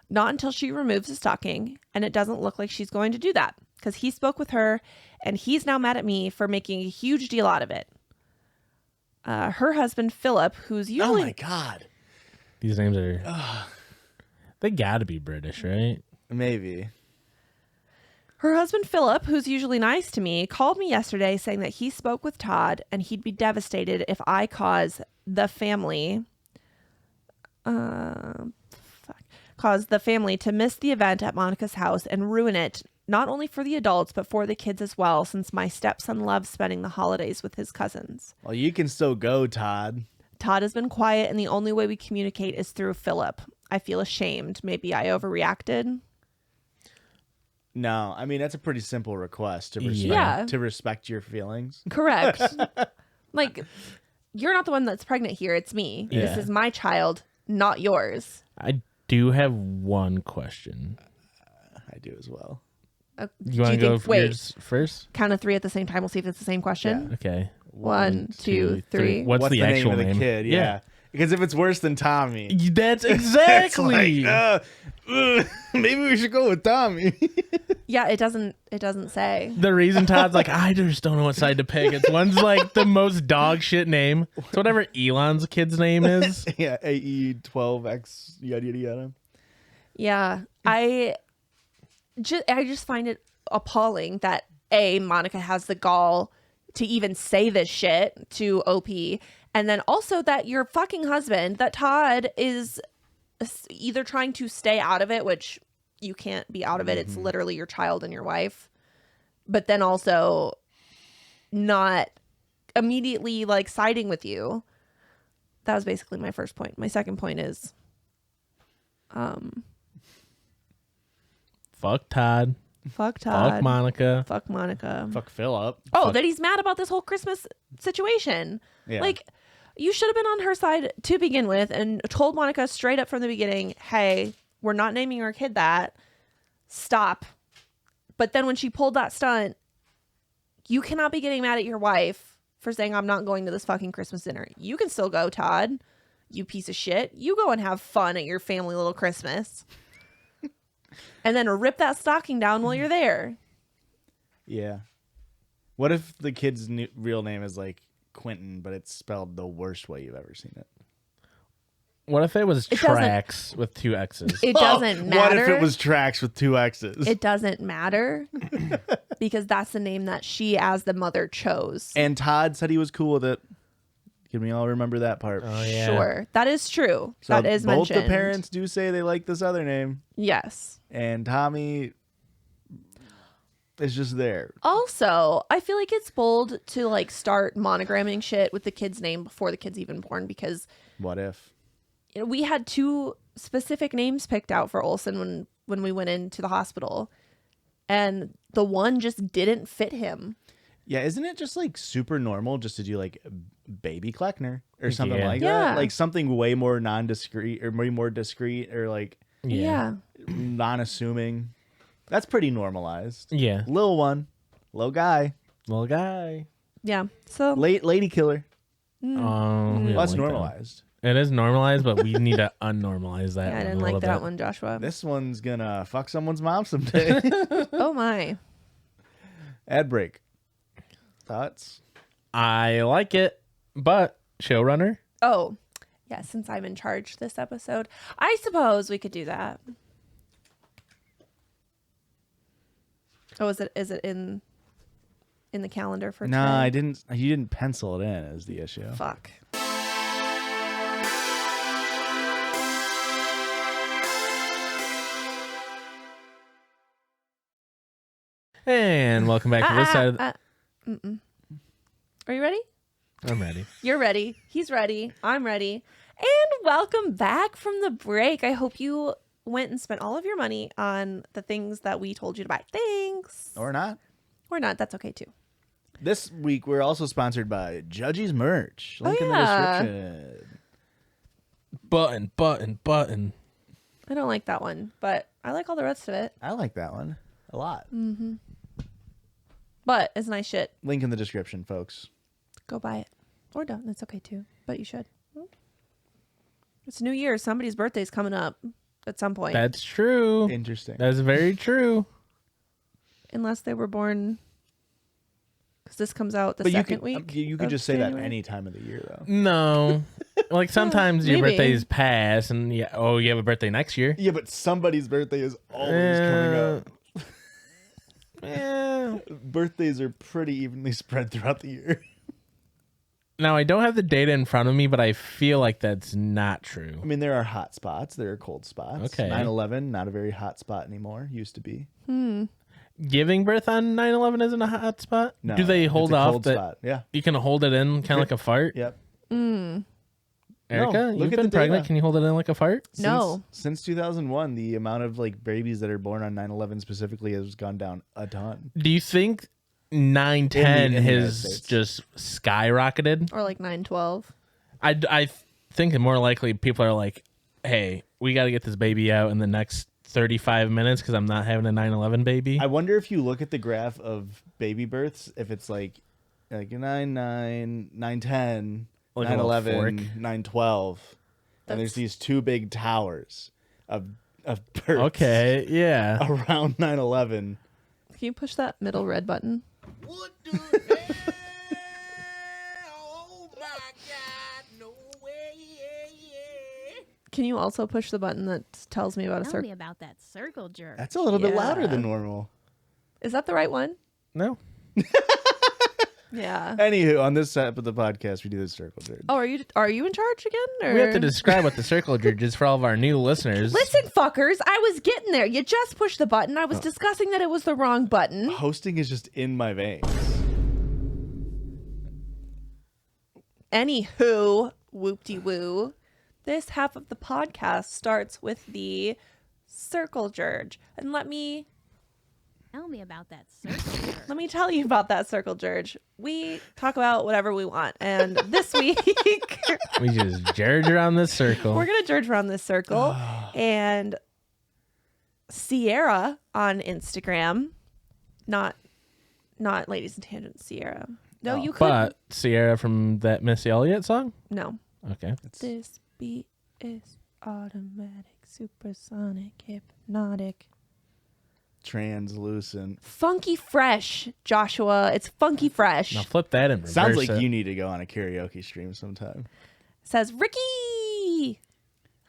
S1: Not until she removes the stocking, and it doesn't look like she's going to do that because he spoke with her and he's now mad at me for making a huge deal out of it. Her husband, Philip, who's
S3: Oh
S1: usually...
S3: my God.
S2: These names are. They gotta be British, right?
S3: Maybe.
S1: Her husband, Philip, who's usually nice to me, called me yesterday saying that he spoke with Todd and he'd be devastated if I cause the family to miss the event at Monica's house and ruin it, not only for the adults, but for the kids as well, since my stepson loves spending the holidays with his cousins.
S3: Well, you can still go, Todd.
S1: Todd has been quiet, and the only way we communicate is through Philip. I feel ashamed. Maybe I overreacted.
S3: No, I mean that's a pretty simple request to respect,
S1: Yeah.
S3: to respect your feelings.
S1: Correct. Like, you're not the one that's pregnant here. It's me.
S2: Yeah.
S1: This is my child, not yours.
S2: I do have one question.
S3: I do as well.
S2: You want to go for yours first?
S1: Count of 3 at the same time. We'll see if it's the same question.
S2: Okay.
S1: 1, 2, 3.
S2: What's the actual
S3: name of the kid? Yeah. Because if it's worse than Tommy,
S2: That's
S3: it's
S2: exactly.
S3: like, maybe we should go with Tommy.
S1: Yeah, it doesn't say.
S2: The reason Todd's like, I just don't know what side to pick. It's one's like the most dog shit name. It's whatever Elon's kid's name is.
S3: Yeah, AE12X yada yada yada.
S1: Yeah, I just find it appalling that Monica has the gall to even say this shit to OP, and then also that your fucking husband, that Todd is either trying to stay out of it, which you can't be out of it. It's literally your child and your wife, but then also not immediately like siding with you. That was basically my first point. My second point is,
S2: Fuck Todd.
S1: Fuck Todd.
S2: Fuck Monica.
S1: Fuck Monica.
S3: Fuck Philip.
S1: Oh, that he's mad about this whole Christmas situation.
S3: Yeah.
S1: Like, you should have been on her side to begin with and told Monica straight up from the beginning, hey, we're not naming our kid that. Stop. But then when she pulled that stunt, you cannot be getting mad at your wife for saying, I'm not going to this fucking Christmas dinner. You can still go, Todd. You piece of shit. You go and have fun at your family little Christmas. And then rip that stocking down while you're there.
S3: Yeah. What if the kid's real name is like Quentin, but it's spelled the worst way you've ever seen it?
S2: What if it was Trax with 2 X's?
S1: It doesn't matter.
S3: What if it was Trax with 2 X's?
S1: It doesn't matter because that's the name that she, as the mother, chose.
S3: And Todd said he was cool with it. Can we all remember that part?
S2: Oh, yeah.
S1: Sure. That is true.
S3: So
S1: that is
S3: both
S1: mentioned.
S3: the parents do say they like this other name.
S1: Yes.
S3: And Tommy is just there.
S1: Also, I feel like it's bold to like start monogramming shit with the kid's name before the kid's even born because
S3: What if?
S1: we had 2 specific names picked out for Olsen when we went into the hospital. And the one just didn't fit him.
S3: Yeah, isn't it just like super normal just to do like Baby Kleckner or something like
S1: Yeah.
S3: that? Like something way more non-discreet or way more discreet or like
S1: Yeah.
S3: non-assuming. That's pretty normalized.
S2: Yeah.
S3: Lil one, little guy,
S2: Little guy.
S1: Yeah. So
S3: lady killer.
S2: We don't
S3: Well, that's
S2: like that one.
S3: normalized.
S2: It is normalized, but we need to unnormalize that.
S1: yeah, I
S2: one
S1: didn't
S2: a
S1: like
S2: little
S1: that
S2: bit.
S1: one, Joshua.
S3: This one's gonna fuck someone's mom someday.
S1: Oh my.
S3: Ad break. Thoughts?
S2: I like it, but showrunner.
S1: Oh, yeah, since I'm in charge this episode, I suppose we could do that. Oh, is it in the calendar for
S3: No,
S1: today?
S3: I didn't. You didn't pencil it in as the issue.
S1: Fuck.
S2: And welcome back to this side. Of the-
S1: Are you ready?
S2: I'm ready.
S1: You're ready. He's ready. I'm ready. And welcome back from the break. I hope you went and spent all of your money on the things that we told you to buy. Thanks.
S3: Or not.
S1: Or not. That's okay too.
S3: This week we're also sponsored by Judgies merch. Link in the
S1: yeah.
S3: description.
S2: Button.
S1: I don't like that one, but I like all the rest of it.
S3: I like that one a lot.
S1: But it's nice shit.
S3: Link in the description, folks.
S1: Go buy it. Or don't. It's okay too. But you should. It's New Year. Somebody's birthday's coming up at some point.
S2: That's true.
S3: Interesting.
S2: That's very true.
S1: Unless they were born. Because this comes out the
S3: But
S1: second week.
S3: You could
S1: of
S3: just say that
S1: January.
S3: any time of the year, though.
S2: No. Like sometimes your
S1: maybe.
S2: birthdays pass and you have a birthday next year.
S3: Yeah, but somebody's birthday is always coming up.
S2: Yeah.
S3: Birthdays are pretty evenly spread throughout the year.
S2: Now I don't have the data in front of me, but I feel like that's not true.
S3: I mean, there are hot spots. There are cold spots.
S2: Okay.
S3: 9/11, not a very hot spot anymore. Used to be.
S2: Giving birth on 9/11 isn't a hot spot?
S3: No,
S2: Do they
S3: it's
S2: hold
S3: a
S2: off
S3: cold
S2: that
S3: spot. Yeah.
S2: you can hold it in kind of like a fart?
S3: Yep.
S2: Erica,
S3: No, look
S2: you've
S3: at
S2: been
S3: the
S2: pregnant.
S3: data.
S2: Can you hold it in like a fart?
S1: No.
S3: Since 2001, the amount of like babies that are born on 9/11 specifically has gone down a ton.
S2: Do you think 9/10
S3: in the United
S2: has
S3: States.
S2: just skyrocketed?
S1: Or like 9/12.
S2: I think more likely people are like, hey, we got to get this baby out in the next 35 minutes because I'm not having a 9/11 baby.
S3: I wonder if you look at the graph of baby births, if it's like 9/9, 9/10,
S2: Like a little
S3: 9/11,
S2: fork.
S3: 9/12, and there's these two big towers of births.
S2: Okay, yeah.
S3: Around 9/11.
S1: Can you push that middle red button?
S4: What the hell? Oh my God, no way, yeah.
S1: Can you also push the button that tells me about a
S5: Tell
S1: circle?
S5: me about that Circle Jerdge.
S3: That's a little bit louder
S1: Yeah.
S3: than normal.
S1: Is that the right one?
S2: No.
S1: Yeah.
S3: Anywho, on this step of the podcast, we do the Circle Jerdge.
S1: Oh, are you in charge again? Or?
S2: We have to describe what the Circle Jerdge is for all of our new listeners.
S1: Listen, fuckers, I was getting there. You just pushed the button. I was discussing that it was the wrong button.
S3: Hosting is just in my veins.
S1: Anywho, whoop-de-woo. This half of the podcast starts with the Circle Jerdge. And let me
S5: Tell me about that circle.
S1: Let me tell you about that Circle Jerdge. We talk about whatever we want. And this week,
S2: We just Jerdge around this circle.
S1: we're going to Jerdge around this circle. And Sierra on Instagram, not Ladies in Tangent, Sierra. No, you could.
S2: But Sierra from that Missy Elliott song?
S1: No.
S2: Okay.
S1: This beat is automatic, supersonic, hypnotic.
S3: Translucent.
S1: Funky fresh, Joshua. It's funky fresh.
S2: Now flip that and reverse
S3: Sounds like
S2: it.
S3: you need to go on a karaoke stream sometime.
S1: Says Ricky.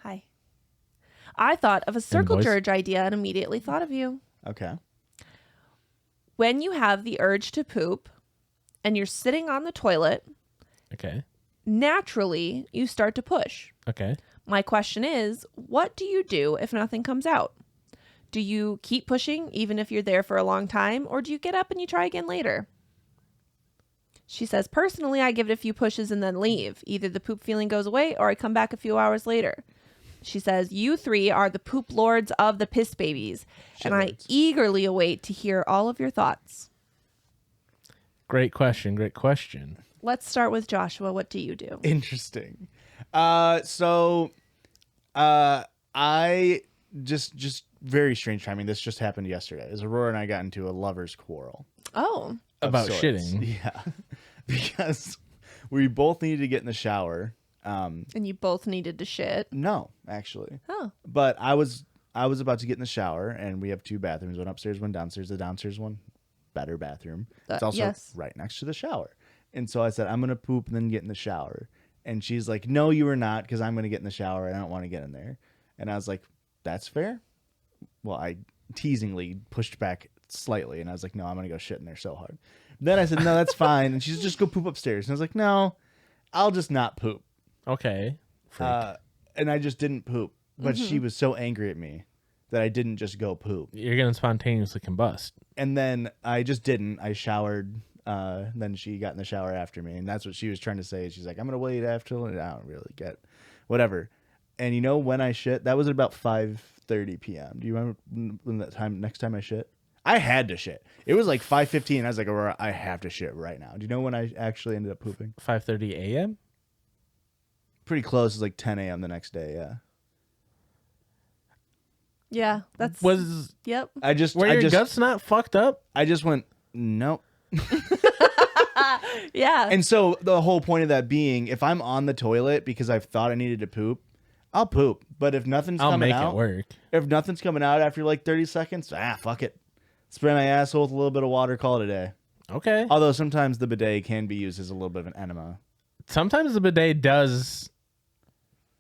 S1: Hi. I thought of a Circle
S2: voice?
S1: Jerdge idea and immediately thought of you.
S3: Okay.
S1: When you have the urge to poop and you're sitting on the toilet,
S2: Okay.
S1: naturally you start to push.
S2: Okay.
S1: My question is, what do you do if nothing comes out? Do you keep pushing even if you're there for a long time, or do you get up and you try again later? She says, personally, I give it a few pushes and then leave. Either the poop feeling goes away or I come back a few hours later. She says, you three are the poop lords of the piss babies, and I
S3: Shitlords.
S1: eagerly await to hear all of your thoughts.
S2: Great question. Great question.
S1: Let's start with Joshua. What do you do?
S3: Interesting. I just very strange timing. This just happened yesterday. As Aurora and I got into a lover's quarrel.
S1: Oh,
S3: of
S2: About
S3: sorts.
S2: shitting.
S3: Yeah. Because we both needed to get in the shower.
S1: and you both needed to shit.
S3: No, actually.
S1: Oh,
S3: But I was about to get in the shower, and we have two bathrooms, one upstairs, one downstairs. The downstairs one, better bathroom. It's also
S1: yes.
S3: right next to the shower. And so I said, I'm going to poop and then get in the shower. And she's like, no, you are not, because I'm going to get in the shower. And I don't want to get in there. And I was like, that's fair. Well, I teasingly pushed back slightly, and I was like, no, I'm going to go shit in there so hard. Then I said, no, that's fine. And she's just go poop upstairs. And I was like, no, I'll just not poop.
S2: Okay. Freak.
S3: And I just didn't poop. But
S1: Mm-hmm.
S3: she was so angry at me that I didn't just go poop.
S2: You're going to spontaneously combust.
S3: And then I just didn't. I showered. Then she got in the shower after me. And that's what she was trying to say. She's like, I'm going to wait after. I don't really get whatever. And you know when I shit? That was at about 5:30 p.m. Do you remember when next time I shit? I had to shit. It was like 5:15. I was like, Aurora, I have to shit right now. Do you know when I actually ended up pooping?
S2: 5:30 a.m.?
S3: Pretty close. It was like 10 a.m. the next day, yeah.
S1: yeah. That's
S2: Was
S1: Yep.
S2: were your guts not fucked up?
S3: I just went, nope.
S1: Yeah.
S3: And so the whole point of that being, if I'm on the toilet because I've thought I needed to poop, I'll poop. But if nothing's
S2: I'll
S3: coming
S2: make
S3: out,
S2: it work.
S3: if nothing's coming out after like 30 seconds, fuck it. Spray my asshole with a little bit of water, call it a day.
S2: Okay.
S3: Although sometimes the bidet can be used as a little bit of an enema.
S2: Sometimes the bidet does.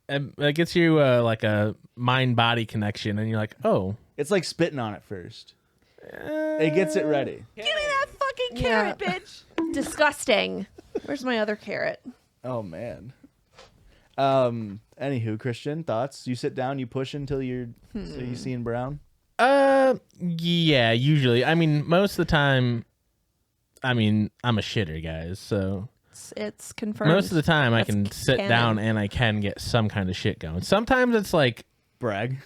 S2: It gets you like a mind-body connection, and you're like, oh.
S3: It's like spitting on it first. It gets it ready.
S1: Give me that fucking carrot, bitch. Disgusting. Where's my other carrot?
S3: Oh man. Anywho, Christian, thoughts? You sit down, you push until you're so you seeing brown.
S2: Yeah, usually. I mean, most of the time, I'm a shitter, guys. So
S1: It's confirmed.
S2: most of the time, I
S1: That's
S2: can sit
S1: canon.
S2: down and I can get some kind of shit going. Sometimes it's like
S3: Brag.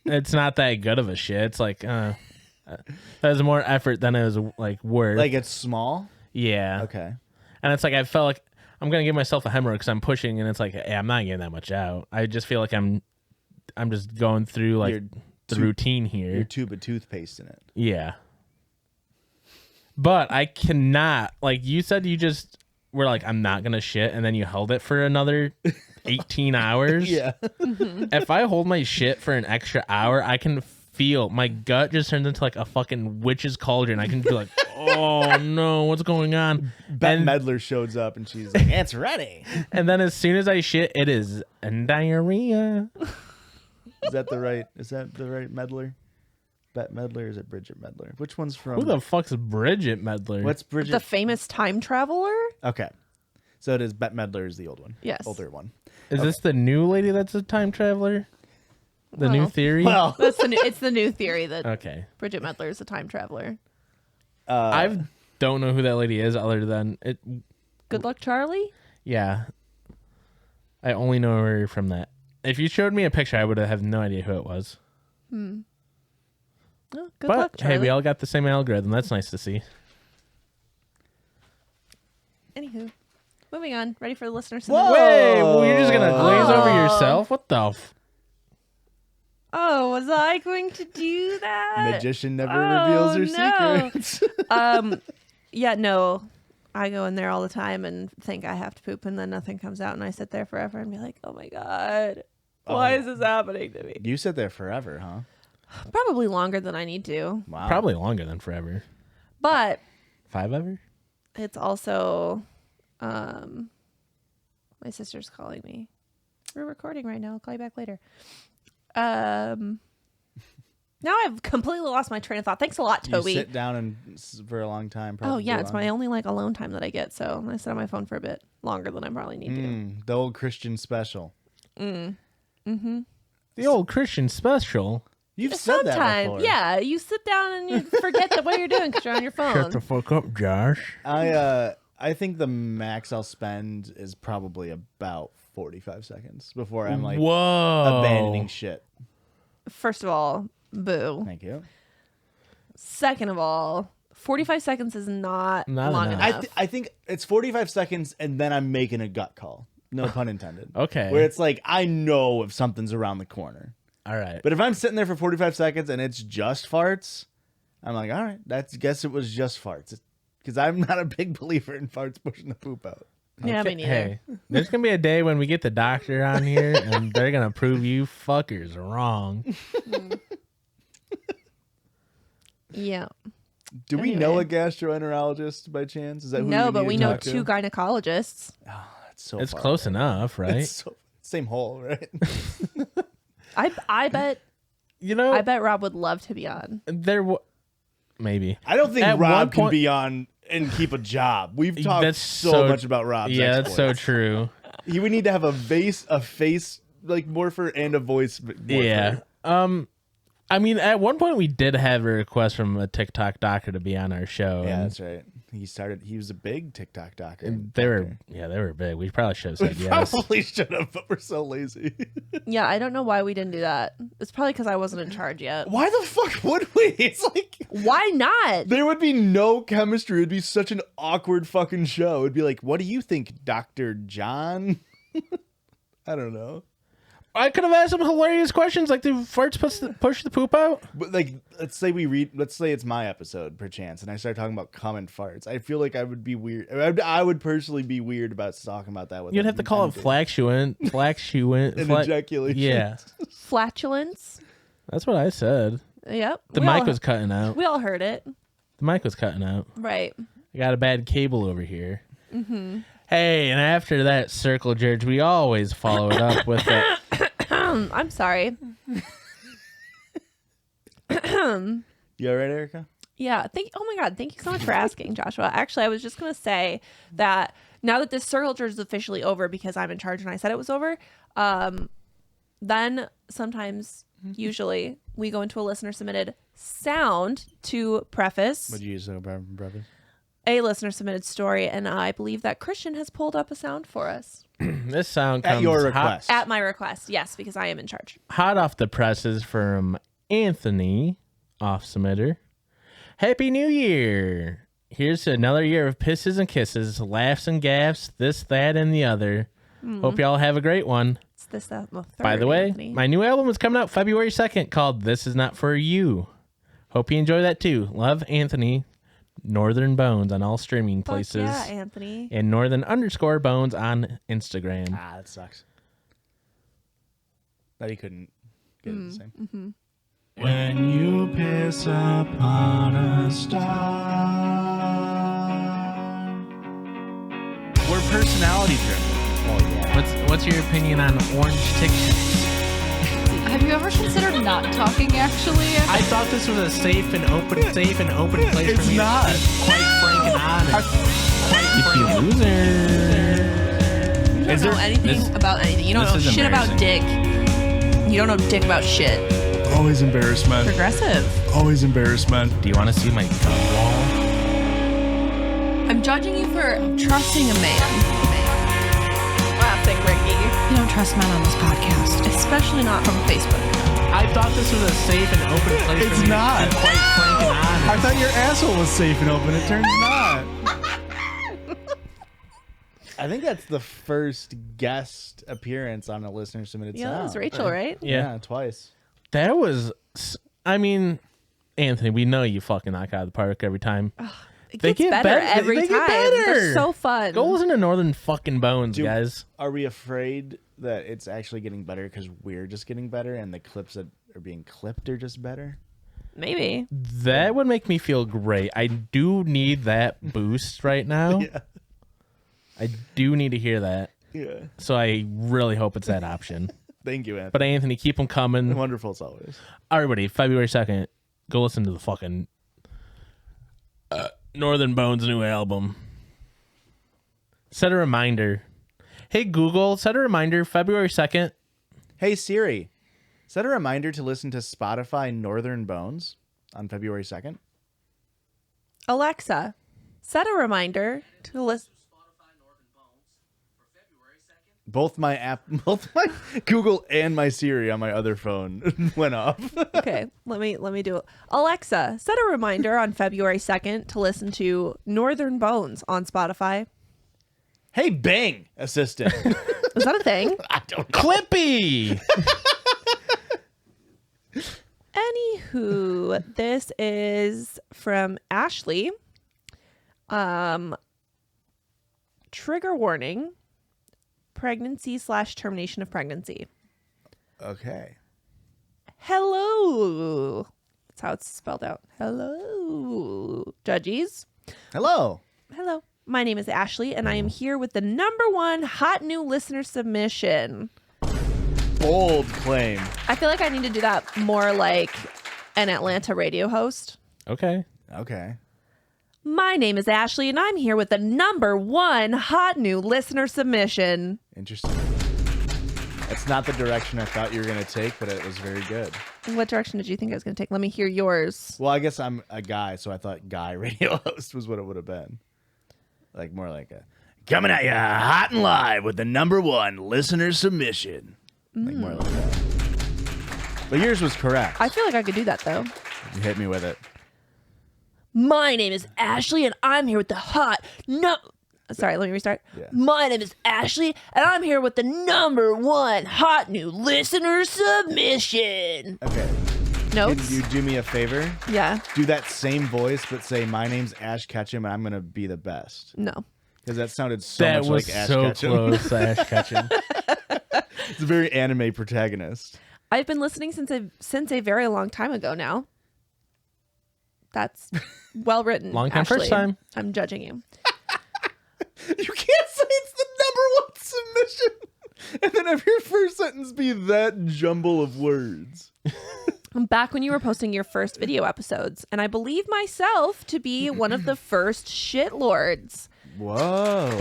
S2: it's not that good of a shit. It's like that was more effort than it was like worth.
S3: Like it's small.
S2: yeah.
S3: Okay.
S2: And it's like I felt like I'm gonna give myself a hemorrhoid because I'm pushing, and it's like hey, I'm not getting that much out. I just feel like I'm just going through like
S3: Your
S2: the
S3: tube-
S2: routine
S3: Your
S2: here.
S3: tube of toothpaste in it.
S2: Yeah. But I cannot, like you said, you just were like, I'm not gonna shit, and then you held it for another 18 hours.
S3: Yeah.
S2: If I hold my shit for an extra hour, I can feel my gut just turns into like a fucking witch's cauldron. I can be like, oh no, what's going on?
S3: Bette Midler shows up and she's like, it's ready.
S2: And then as soon as I shit, it is diarrhea.
S3: Is that the right Medler? Bette Midler or is it Bridget Medler? Which one's from
S2: Who the fuck's Bridget Medler?
S3: What's Bridget?
S1: The famous time traveler?
S3: Okay. So it is Bette Midler is the old one.
S1: Yes.
S3: Older one.
S2: Is this the new lady that's a time traveler? The new
S1: Well.
S2: theory?
S3: Well,
S1: That's it's the new theory that
S2: Okay.
S1: Bridget Medler is a time traveler.
S2: I don't know who that lady is other than it.
S1: Good luck, Charlie.
S2: Yeah. I only know her from that. If you showed me a picture, I would have no idea who it was.
S1: Oh, good
S2: But
S1: luck, Charlie.
S2: hey, we all got the same algorithm. That's nice to see.
S1: Anywho, moving on. Ready for the listeners?
S3: Whoa!
S2: Wait, well, you're just gonna glaze over
S1: Oh.
S2: yourself? What the?
S1: Oh, was I going to do that?
S3: Magician never reveals her
S1: no.
S3: secrets.
S1: Yeah, no. I go in there all the time and think I have to poop, and then nothing comes out, and I sit there forever and be like, oh my God, why is this happening to me?
S3: You sit there forever, huh?
S1: Probably longer than I need to.
S3: Wow.
S2: Probably longer than forever.
S1: But
S2: 5 ever?
S1: it's also, my sister's calling me. We're recording right now. I'll call you back later. Now I've completely lost my train of thought. Thanks a lot,
S3: You
S1: Toby.
S3: sit down and for a long time.
S1: Oh
S3: Probably
S1: yeah, it's my
S3: longer.
S1: only like alone time that I get. So I sit on my phone for a bit longer than I probably need to.
S3: The old Christian special.
S2: The old Christian special.
S3: You've said that
S1: Sometimes,
S3: before.
S1: yeah, you sit down and you forget what you're doing because you're on your phone.
S2: fuck up, Josh.
S3: I think the max I'll spend is probably about 45 seconds before I'm like
S2: Whoa.
S3: abandoning shit.
S1: First of all, boo.
S3: Thank you.
S1: Second of all, 45 seconds is not
S2: Not
S1: long
S2: enough.
S1: enough.
S3: I think it's 45 seconds and then I'm making a gut call. No pun intended.
S2: Okay.
S3: Where it's like, I know if something's around the corner.
S2: All right.
S3: But if I'm sitting there for 45 seconds and it's just farts, I'm like, all right, guess it was just farts. Because I'm not a big believer in farts pushing the poop out.
S1: Yeah, me neither.
S2: Hey, there's going to be a day when we get the doctor on here and they're going to prove you fuckers wrong.
S1: Yeah.
S3: Do we know
S1: Anyway.
S3: a gastroenterologist by chance? Is that who
S1: No,
S3: we
S1: but
S3: need
S1: we
S3: to
S1: know
S3: talk to?
S1: 2 gynecologists.
S3: That's so
S2: It's
S3: far
S2: close
S3: away.
S2: enough, right?
S3: It's so, same hole, right?
S1: I bet
S2: You know,
S1: I bet Rob would love to be on.
S2: maybe.
S3: I don't think
S2: At one
S3: Rob can
S2: point-
S3: be on and keep a job. We've talked
S2: That's
S3: so much about Rob's
S2: Yeah, that's so
S3: exploits.
S2: true.
S3: He would need to have a face like morpher and a voice morpher.
S2: Yeah. I mean, at one point we did have a request from a TikTok doctor to be on our show.
S3: Yeah,
S2: and
S3: that's right. He was a big TikTok doctor.
S2: they were big. We probably should have said yes.
S3: Probably should have, but we're so lazy.
S1: Yeah, I don't know why we didn't do that. It's probably because I wasn't in charge yet.
S3: Why the fuck would we? It's like
S1: Why not?
S3: there would be no chemistry. It'd be such an awkward fucking show. It'd be like, what do you think, Dr. John? I don't know.
S2: I could have asked him hilarious questions like, do farts push the poop out?
S3: But like, let's say it's my episode, perchance, and I start talking about cum and farts. I feel like I would be weird. I would personally be weird about talking about that with
S2: You'd have to call it flaxuent.
S3: an ejaculation.
S2: Yeah,
S1: Flatulence.
S2: that's what I said.
S1: Yep.
S2: The
S1: we
S2: mic
S1: all-
S2: was cutting out.
S1: We all heard it.
S2: The mic was cutting out.
S1: Right.
S2: I got a bad cable over here. Mm-hmm. Hey, and after that Circle Jerdge, we always follow it up with that.
S1: I'm sorry.
S3: You all right, Erica?
S1: Yeah. Oh my God. Thank you so much for asking, Joshua. Actually, I was just going to say that now that this Circle Jerdge is officially over because I'm in charge and I said it was over, then sometimes, usually, we go into a listener submitted sound to preface
S3: What'd you use, brother?
S1: a listener submitted story. And I believe that Christian has pulled up a sound for us
S2: This sound comes
S3: At your
S2: hot,
S3: request.
S1: at my request. Yes, because I am in charge.
S2: hot off the presses from Anthony off submitter. Happy New Year! Here's to another year of pisses and kisses, laughs and gaffs, this, that, and the other. Hope y'all have a great one.
S1: It's this, that, and the third,
S2: By the way,
S1: Anthony.
S2: my new album is coming out February 2nd called This Is Not For You. Hope you enjoy that too. Love, Anthony. Northern Bones on all streaming
S1: Fuck
S2: places.
S1: yeah, Anthony.
S2: And Northern_Bones on Instagram.
S3: Ah, that sucks. That he couldn't get it the same.
S6: When you piss upon a star.
S3: We're personality driven. Oh yeah.
S2: What's your opinion on orange TikToks?
S7: Have you ever considered not talking, actually?
S2: I thought this was a safe and open place
S3: It's
S2: for me
S3: not.
S2: to be quite frank and honest. You loser.
S1: You don't know anything about anything. You don't
S2: this
S1: know
S2: is
S1: shit about dick. You don't know dick about shit.
S6: Always embarrassment.
S1: Progressive.
S6: Always embarrassment.
S2: Do you want to see my gun wall?
S1: I'm judging you for trusting a man. Wow, laughing, Ricky.
S7: You don't trust men on this podcast.
S1: Especially not from Facebook.
S2: I thought this was a safe and open place.
S3: It's
S2: for me to
S3: not.
S2: be quite frank and honest.
S3: I thought your asshole was safe and open. It turns not. I think that's the first guest appearance on a listener submitted
S1: Yeah, that
S3: sound.
S1: was Rachel, right?
S3: Yeah, twice.
S2: That was, I mean, Anthony, we know you fucking knock out of the park every time.
S1: It
S2: They
S1: gets
S2: get
S1: better
S2: better.
S1: every
S2: They
S1: time.
S2: get better.
S1: They're so fun.
S2: Go listen to Northern fucking Bones,
S3: Dude,
S2: guys.
S3: Are we afraid that it's actually getting better because we're just getting better and the clips that are being clipped are just better?
S1: Maybe.
S2: That would make me feel great. I do need that boost right now.
S3: Yeah.
S2: I do need to hear that.
S3: Yeah.
S2: So I really hope it's that option.
S3: Thank you, Anthony.
S2: But Anthony, keep them coming.
S3: Wonderful as always.
S2: Everybody, February 2nd, go listen to the fucking Northern Bones new album. Set a reminder. Hey, Google, set a reminder, February 2nd.
S3: Hey, Siri, set a reminder to listen to Spotify Northern Bones on February 2nd.
S1: Alexa, set a reminder to listen.
S3: Both my Google and my Siri on my other phone went off.
S1: Okay, let me do it. Alexa, set a reminder on February 2nd to listen to Northern Bones on Spotify.
S3: Hey, Bing, assistant.
S1: Is that a thing?
S3: I don't know.
S2: Clippy!
S1: Anywho, this is from Ashley. Trigger warning. Pregnancy/termination of pregnancy.
S3: Okay.
S1: Hello. That's how it's spelled out. Hello. Judgies.
S3: Hello.
S1: Hello. My name is Ashley, and I am here with the #1 hot new listener submission.
S3: Bold claim.
S1: I feel like I need to do that more like an Atlanta radio host.
S2: Okay.
S3: Okay.
S1: My name is Ashley, and I'm here with the #1 hot new listener submission.
S3: Interesting. That's not the direction I thought you were going to take, but it was very good.
S1: What direction did you think I was going to take? Let me hear yours.
S3: Well, I guess I'm a guy, so I thought guy radio host was what it would have been. Like more like a coming at you hot and live with the #1 listener submission. Like more like that. But yours was correct.
S1: I feel like I could do that, though.
S3: You hit me with it.
S1: My name is Ashley, and I'm here with the Sorry, let me restart.
S3: Yeah.
S1: My name is Ashley, and I'm here with the #1 hot new listener submission.
S3: Okay.
S1: Notes?
S3: Can you do me a favor?
S1: Yeah.
S3: Do that same voice, but say, my name's Ash Ketchum, and I'm going to be the best.
S1: No.
S3: Because that sounded so
S2: That
S3: much
S2: was
S3: like Ash
S2: so
S3: Ketchum.
S2: close, Ash Ketchum.
S3: It's a very anime protagonist.
S1: I've been listening since a very long time ago now. That's well written.
S2: Long time,
S1: Ashley.
S2: first time.
S1: I'm judging you.
S3: You can't say it's the #1 submission and then have your first sentence be that jumble of words.
S1: Back when you were posting your first video episodes, and I believe myself to be one of the first shitlords.
S3: Whoa.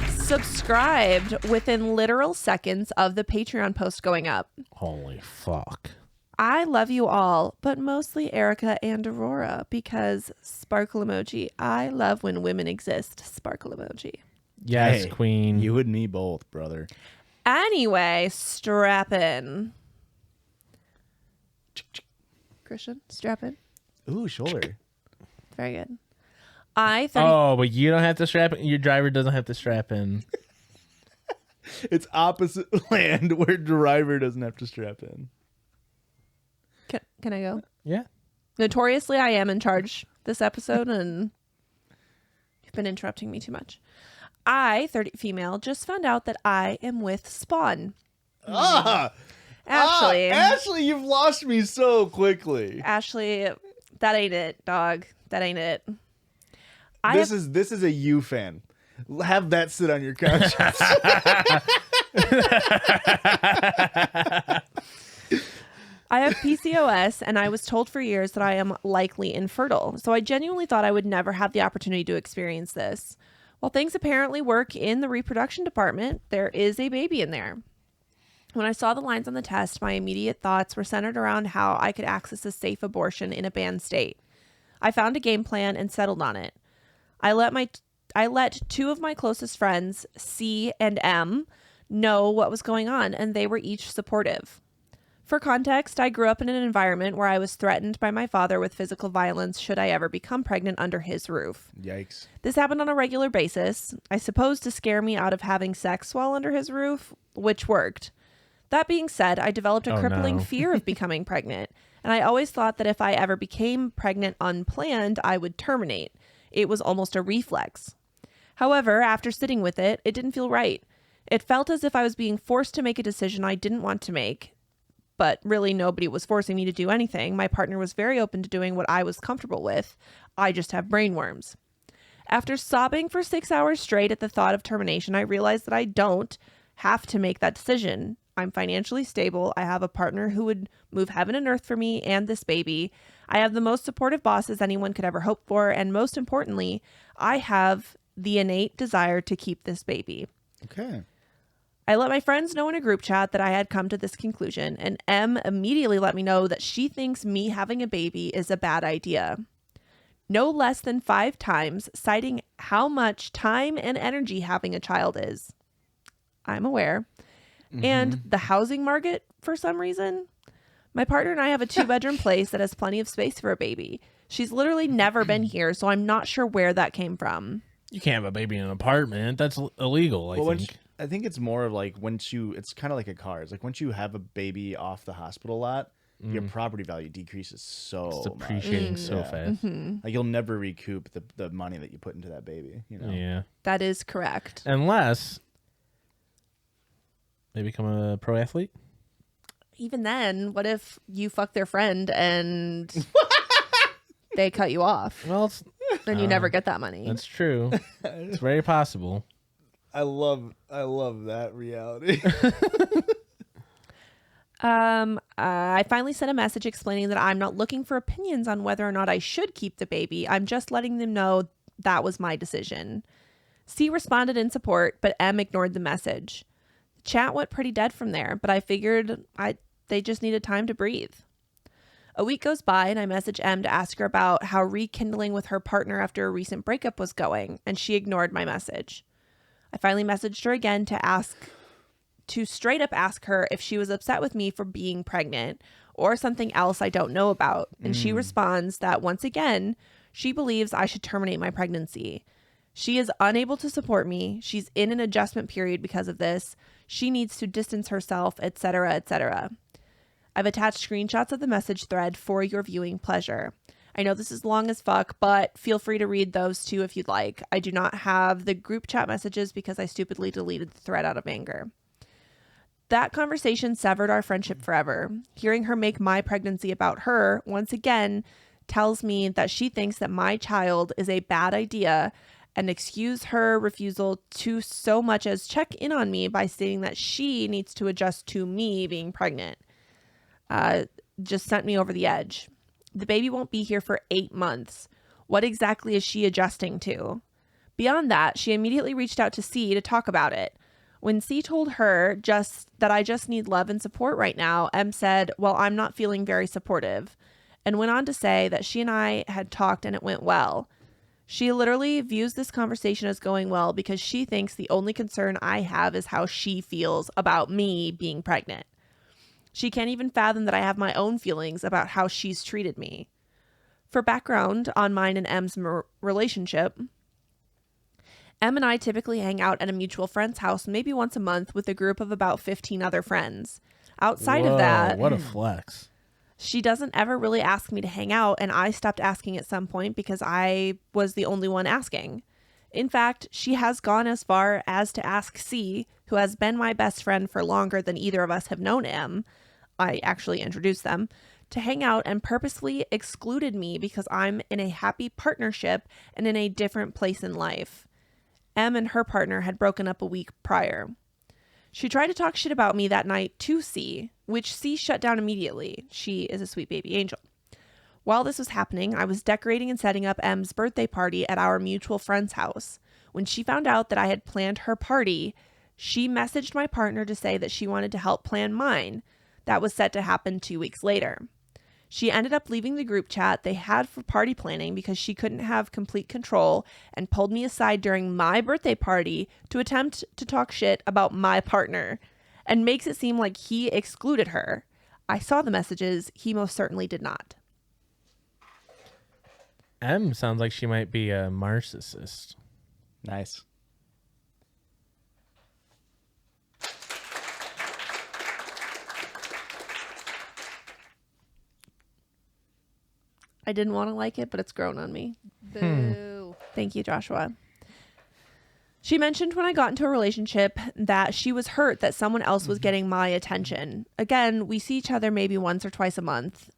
S1: Subscribed within literal seconds of the Patreon post going up.
S2: Holy fuck.
S1: I love you all, but mostly Erica and Aurora because sparkle emoji. I love when women exist. Sparkle emoji.
S2: Yes,
S3: Hey,
S2: queen.
S3: You and me both, brother.
S1: Anyway, strap in. Christian, strap in.
S3: Ooh, shoulder.
S1: Very good.
S2: Oh, but you don't have to strap in. Your driver doesn't have to strap in.
S3: It's opposite land where driver doesn't have to strap in.
S1: Can I go?
S2: Yeah.
S1: Notoriously, I am in charge this episode, and you've been interrupting me too much. I, 30 female, just found out that I am with Spawn. Ashley.
S3: Ashley, you've lost me so quickly.
S1: That ain't it, dog. That ain't it.
S3: This is a you fan. Have that sit on your couch.
S1: I have PCOS, and I was told for years that I am likely infertile. So I genuinely thought I would never have the opportunity to experience this. While things apparently work in the reproduction department, there is a baby in there. When I saw the lines on the test, my immediate thoughts were centered around how I could access a safe abortion in a banned state. I found a game plan and settled on it. I let my I let two of my closest friends, C and M, know what was going on, and they were each supportive. For context, I grew up in an environment where I was threatened by my father with physical violence should I ever become pregnant under his roof.
S3: Yikes.
S1: This happened on a regular basis, I suppose to scare me out of having sex while under his roof, which worked. That being said, I developed a crippling fear of becoming pregnant, and I always thought that if I ever became pregnant unplanned, I would terminate. It was almost a reflex. However, after sitting with it, it didn't feel right. It felt as if I was being forced to make a decision I didn't want to make. But really, nobody was forcing me to do anything. My partner was very open to doing what I was comfortable with. I just have brainworms. After sobbing for 6 hours straight at the thought of termination, I realized that I don't have to make that decision. I'm financially stable. I have a partner who would move heaven and earth for me and this baby. I have the most supportive bosses anyone could ever hope for. And most importantly, I have the innate desire to keep this baby.
S3: Okay.
S1: I let my friends know in a group chat that I had come to this conclusion, and M immediately let me know that she thinks me having a baby is a bad idea. No less than 5 times, citing how much time and energy having a child is. I'm aware. And the housing market, for some reason. My partner and I have a 2-bedroom place that has plenty of space for a baby. She's literally never been here, so I'm not sure where that came from.
S2: You can't have a baby in an apartment. That's illegal, I think.
S3: I think it's more of like it's kind of like a car. It's like once you have a baby off the hospital lot, your property value decreases so
S2: It's depreciating so fast.
S3: Like you'll never recoup the money that you put into that baby. You know?
S2: Yeah.
S1: That is correct.
S2: Unless they become a pro athlete.
S1: Even then, what if you fuck their friend and they cut you off?
S2: Well,
S1: Then you never get that money.
S2: that's true. It's very possible.
S3: I love that reality.
S1: I finally sent a message explaining that I'm not looking for opinions on whether or not I should keep the baby. I'm just letting them know that was my decision. C responded in support, but M ignored the message. The chat went pretty dead from there, but I figured they just needed time to breathe. A week goes by and I message M to ask her about how rekindling with her partner after a recent breakup was going, and she ignored my message. I finally messaged her again to straight up ask her if she was upset with me for being pregnant or something else I don't know about. And she responds that once again, she believes I should terminate my pregnancy. She is unable to support me. She's in an adjustment period because of this. She needs to distance herself, etc., etc. I've attached screenshots of the message thread for your viewing pleasure. I know this is long as fuck, but feel free to read those too if you'd like. I do not have the group chat messages because I stupidly deleted the thread out of anger. That conversation severed our friendship forever. Hearing her make my pregnancy about her, once again, tells me that she thinks that my child is a bad idea and excuse her refusal to so much as check in on me by stating that she needs to adjust to me being pregnant. Just sent me over the edge. The baby won't be here for 8 months. What exactly is she adjusting to? Beyond that, she immediately reached out to C to talk about it. When C told her that I just need love and support right now, M said, well, I'm not feeling very supportive, and went on to say that she and I had talked and it went well. She literally views this conversation as going well because she thinks the only concern I have is how she feels about me being pregnant. She can't even fathom that I have my own feelings about how she's treated me. For background on mine and M's relationship, M and I typically hang out at a mutual friend's house maybe once a month with a group of about 15 other friends. Outside of that,
S2: what a flex.
S1: she doesn't ever really ask me to hang out, and I stopped asking at some point because I was the only one asking. In fact, she has gone as far as to ask C, who has been my best friend for longer than either of us have known M, I actually introduced them, to hang out and purposely excluded me because I'm in a happy partnership and in a different place in life. M and her partner had broken up a week prior. She tried to talk shit about me that night to C, which C shut down immediately. She is a sweet baby angel. While this was happening, I was decorating and setting up M's birthday party at our mutual friend's house. When she found out that I had planned her party, she messaged my partner to say that she wanted to help plan mine. That was set to happen 2 weeks later. She ended up leaving the group chat they had for party planning because she couldn't have complete control and pulled me aside during my birthday party to attempt to talk shit about my partner and makes it seem like he excluded her. I saw the messages. He most certainly did not.
S2: M sounds like she might be a narcissist.
S3: Nice.
S1: I didn't want to like it, but it's grown on me.
S5: Boo.
S1: Thank you, Joshua. She mentioned when I got into a relationship that she was hurt that someone else was getting my attention. Again, we see each other maybe once or twice a month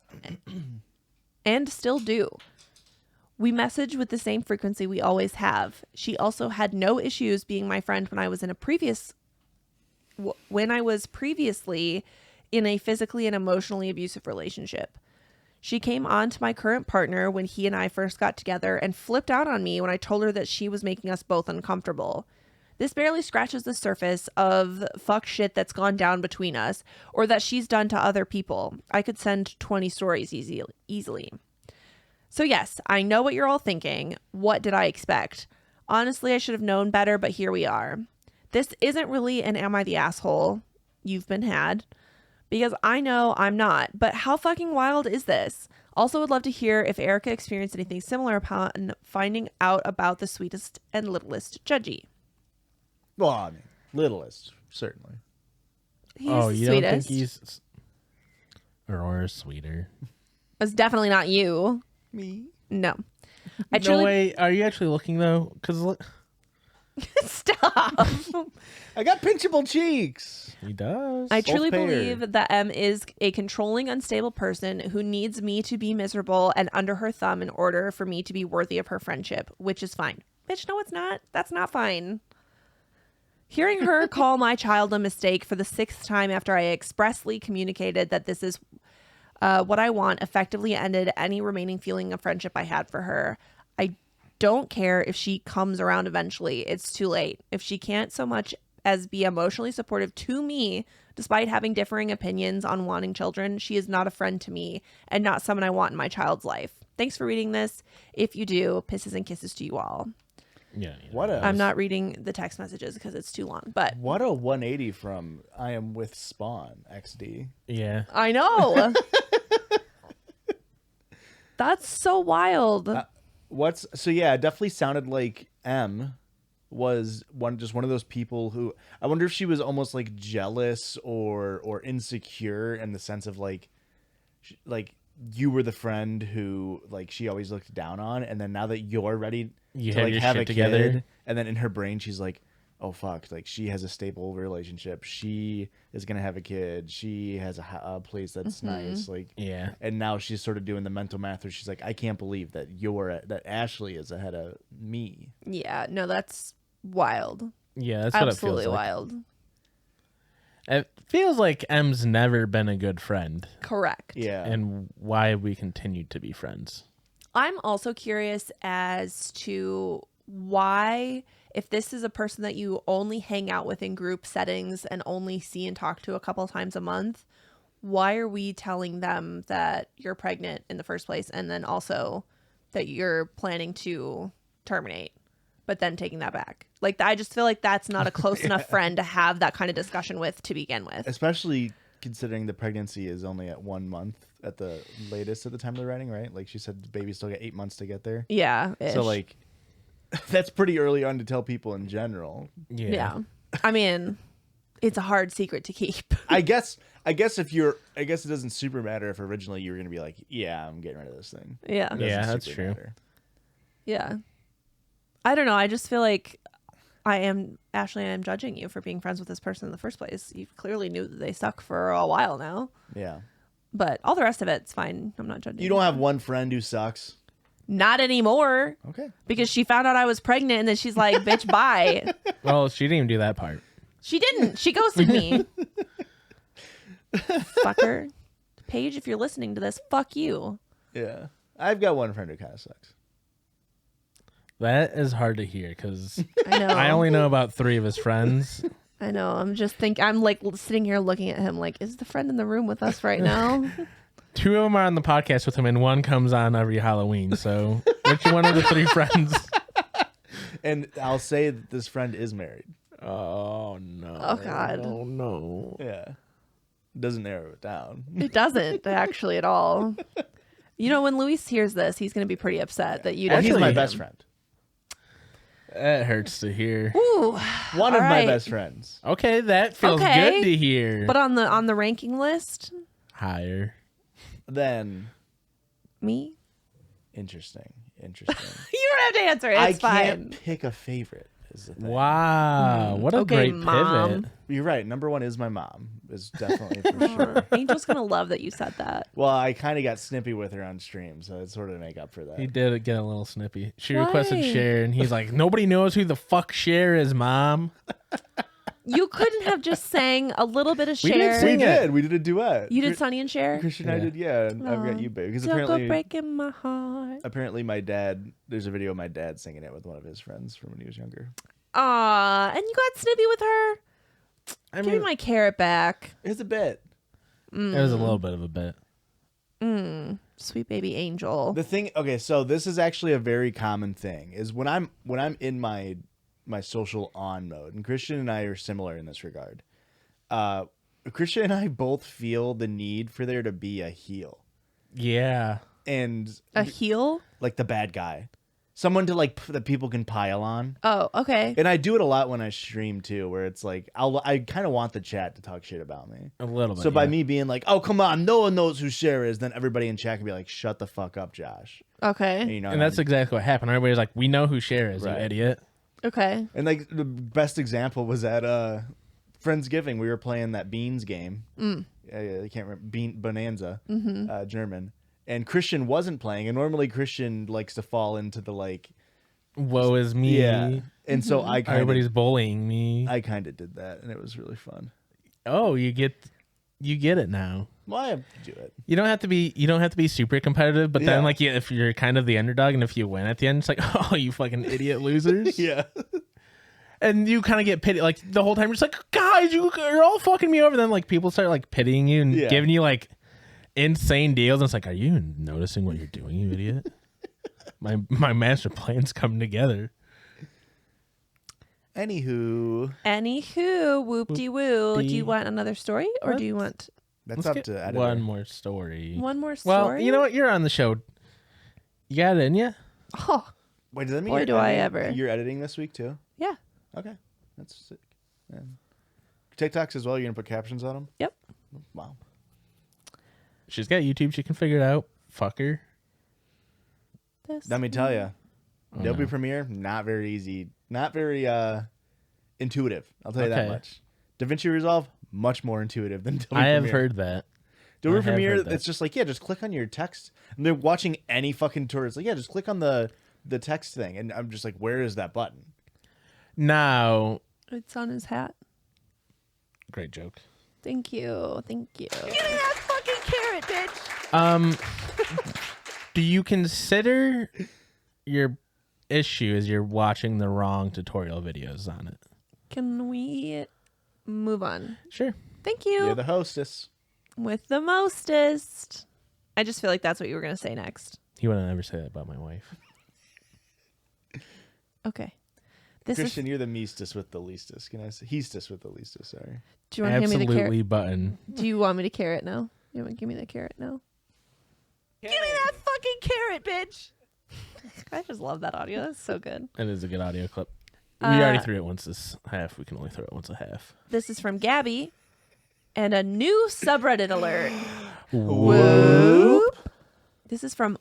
S1: and still do. We message with the same frequency we always have. She also had no issues being my friend when I was previously in a physically and emotionally abusive relationship. She came on to my current partner when he and I first got together and flipped out on me when I told her that she was making us both uncomfortable. This barely scratches the surface of fuck shit that's gone down between us or that she's done to other people. I could send 20 stories easily. So yes, I know what you're all thinking. What did I expect? Honestly, I should have known better, but here we are. This isn't really an am I the asshole you've been had, because I know I'm not, but how fucking wild is this? Also would love to hear if Erica experienced anything similar upon finding out about the sweetest and littlest Judgie.
S3: Well, I mean, littlest, certainly.
S1: He's
S2: Oh,
S1: the
S2: you
S1: sweetest.
S2: don't think he's or sweeter?
S1: It's definitely not you.
S3: Me?
S1: No.
S2: No way. Are you actually looking though? Because look,
S1: Stop.
S3: I got pinchable cheeks.
S2: he does.
S1: I truly
S3: pair.
S1: believe that M is a controlling, unstable person who needs me to be miserable and under her thumb in order for me to be worthy of her friendship, which is fine. Bitch, no, it's not. That's not fine. Hearing her call my child a mistake for the 6th time after I expressly communicated that this is what I want effectively ended any remaining feeling of friendship I had for her. I don't care if she comes around eventually. It's too late. If she can't so much as be emotionally supportive to me, despite having differing opinions on wanting children, she is not a friend to me and not someone I want in my child's life. Thanks for reading this. If you do, pisses and kisses to you all.
S2: Yeah.
S3: What a
S1: I'm not reading the text messages because it's too long, but
S3: what a 180 from I am with Spawn XD.
S2: Yeah.
S1: I know. That's so wild.
S3: It definitely sounded like M was one of those people who I wonder if she was almost like jealous or insecure in the sense of like you were the friend who like she always looked down on, and then now that you're ready
S2: You
S3: to
S2: have
S3: like
S2: your
S3: have
S2: shit
S3: a
S2: together.
S3: kid, and then in her brain she's like, oh fuck, like she has a stable relationship, she is gonna have a kid, she has a place that's nice, like
S2: Yeah.
S3: and now she's sort of doing the mental math where she's like, I can't believe that that Ashley is ahead of me.
S1: Yeah, no, that's wild.
S2: Yeah, that's what
S1: Absolutely
S2: it feels like.
S1: wild.
S2: It feels like M's never been a good friend,
S1: Correct.
S3: Yeah.
S2: and why we continue to be friends.
S1: I'm also curious as to why, if this is a person that you only hang out with in group settings and only see and talk to a couple times a month, why are we telling them that you're pregnant in the first place and then also that you're planning to terminate, but then taking that back? Like, I just feel like that's not a close enough friend to have that kind of discussion with to begin with.
S3: Especially considering the pregnancy is only at 1 month at the latest at the time of the writing, right? Like she said, the baby still got 8 months to get there.
S1: Yeah.
S3: So like that's pretty early on to tell people in general.
S1: Yeah. I mean, it's a hard secret to keep.
S3: I guess it doesn't super matter if originally you were going to be like, yeah, I'm getting rid of this thing.
S1: Yeah.
S3: It doesn't
S2: Yeah, that's
S3: super
S2: true.
S3: matter.
S1: Yeah. I don't know. I just feel like Ashley, I am judging you for being friends with this person in the first place. You clearly knew that they suck for a while now.
S3: Yeah.
S1: But all the rest of it's fine. I'm not judging
S3: You don't have one friend who sucks.
S1: Not anymore.
S3: Okay.
S1: Because she found out I was pregnant and then she's like, bitch, bye.
S2: Well, she didn't even do that part.
S1: She didn't. She ghosted me. Fucker. Paige, if you're listening to this, fuck you.
S3: Yeah. I've got one friend who kind of sucks.
S2: That is hard to hear because
S1: I know.
S2: I only know about 3 of his friends.
S1: I know. I'm like sitting here looking at him like, is the friend in the room with us right now?
S2: 2 of them are on the podcast with him, and 1 comes on every Halloween. So which one of the 3 friends?
S3: And I'll say that this friend is married.
S2: Oh no!
S1: Oh, God.
S2: Oh no!
S3: Yeah. Doesn't narrow it down.
S1: It doesn't actually at all. You know, when Luis hears this, he's going to be pretty upset that you
S3: Well,
S1: didn't.
S3: he's my
S1: him.
S3: best friend.
S2: That hurts to hear.
S1: Ooh,
S3: One of
S1: all
S3: my
S1: right.
S3: best friends.
S2: Okay, that feels
S1: Okay.
S2: good to hear.
S1: But on the ranking list,
S2: Higher.
S3: Then,
S1: me.
S3: interesting.
S1: You don't have to answer it. It's
S3: I
S1: fine.
S3: can't pick a favorite. Is the thing.
S2: Wow, what a
S1: Okay,
S2: great
S1: Mom.
S2: pivot.
S3: You're right. Number 1 is my mom. Is definitely for sure.
S1: Angel's gonna love that you said that.
S3: Well, I kind of got snippy with her on stream, so it sort of make up for that.
S2: He did get a little snippy. She
S1: Why?
S2: requested Cher, and he's like, nobody knows who the fuck Cher is, Mom.
S1: You couldn't have just sang a little bit of
S2: We didn't
S1: Cher.
S2: sing
S3: We
S2: it.
S3: did. We did a duet.
S1: You did Sonny and Cher.
S3: Christian and I
S2: Yeah.
S3: did, yeah. And I've got you, babe. Because
S1: Don't go
S3: apparently,
S1: breaking my heart.
S3: my dad. There's a video of my dad singing it with one of his friends from when he was younger.
S1: Aw, and you got snippy with her.
S2: I
S1: Give me my carrot back.
S3: It's a bit.
S2: it was a little bit of a bit.
S1: Sweet baby angel.
S3: The thing. Okay, so this is actually a very common thing. Is when I'm in my social on mode, and Christian and I are similar in this regard. Christian and I both feel the need for there to be a heel
S2: Yeah.
S3: and
S1: A heel?
S3: like the bad guy, someone to like that people can pile on.
S1: Oh, okay.
S3: And I do it a lot when I stream too, where it's like I kind of want the chat to talk shit about me.
S2: A little bit.
S3: So by
S2: yeah.
S3: me being like, "Oh come on, no one knows who Cher is," then everybody in chat can be like, "Shut the fuck up, Josh."
S1: Okay.
S3: You know,
S2: And that's exactly what happened. Everybody's like, we know who Cher is,
S3: Right.
S2: you idiot.
S1: Okay.
S3: and like the best example was at Friendsgiving. We were playing that Beans game. I can't remember Bonanza, German. And Christian wasn't playing, and normally Christian likes to fall into the like,
S2: Woe is me.
S3: yeah. And so I kind
S2: Everybody's bullying me.
S3: of did that, and it was really fun.
S2: Oh, you get it now.
S3: Well, I have to do it.
S2: You don't have to be super competitive, but
S3: Yeah.
S2: then like if you're kind of the underdog and if you win at the end, it's like, oh, you fucking idiot losers.
S3: Yeah.
S2: And you kind of get pity like the whole time. You're just like, guys, you're all fucking me over. Then like people start like pitying you and
S3: Yeah.
S2: giving you like insane deals. And it's like, are you even noticing what you're doing, you idiot? my master plan's coming together.
S3: Anywho,
S1: whoop-de-woo. Do you
S2: Whoop-de-
S1: want another story or do you want
S3: that's
S2: Let's
S3: up
S2: get
S3: to editor.
S2: one more story.
S1: one more
S2: Well,
S1: story?
S2: you know what? You're on the show. You got it in you?
S1: Oh,
S3: Wait, does that mean
S1: Boy,
S3: you're
S1: do I
S3: editing-
S1: ever.
S3: You're editing this week too?
S1: yeah.
S3: Okay, that's sick. And TikToks as well. You're gonna put captions on them?
S1: Yep.
S3: Wow.
S2: She's got YouTube. She can figure it out. Fuck her.
S1: This
S3: Let me tell you, Adobe
S2: no.
S3: Premiere not very easy, not very intuitive. I'll tell you that
S2: Okay.
S3: much. DaVinci Resolve much more intuitive than Adobe
S2: I have
S3: Premiere.
S2: heard that.
S3: Adobe
S2: I have
S3: Premiere,
S2: heard that.
S3: it's just like, yeah, just click on your text. And they're watching any fucking tour. It's like, yeah, just click on the text thing. And I'm just like, where is that button?
S2: Now,
S1: It's on his hat.
S2: great joke.
S1: Thank you. Give me that fucking carrot, bitch.
S2: Do you consider your issue is you're watching the wrong tutorial videos on it?
S1: Can we move on?
S2: Sure.
S1: Thank you.
S3: You're the hostess.
S1: With the mostest. I just feel like that's what you were going to say next.
S2: You wouldn't ever say that about my wife.
S1: Okay. This
S3: Christian,
S1: is.
S3: you're the meestest with the leastest. Can I say heestest with the leastest? Sorry.
S1: Do you want to hand me the carrot?
S2: Absolutely button.
S1: Do you want me to carrot now? You want to give me the carrot now? Give me that fucking carrot, bitch. I just love that audio. That's so good.
S2: It is a good audio clip. We already threw it once this half. We can only throw it once a half.
S1: This is from Gabby. And a new subreddit alert.
S2: Whoop.
S1: This is from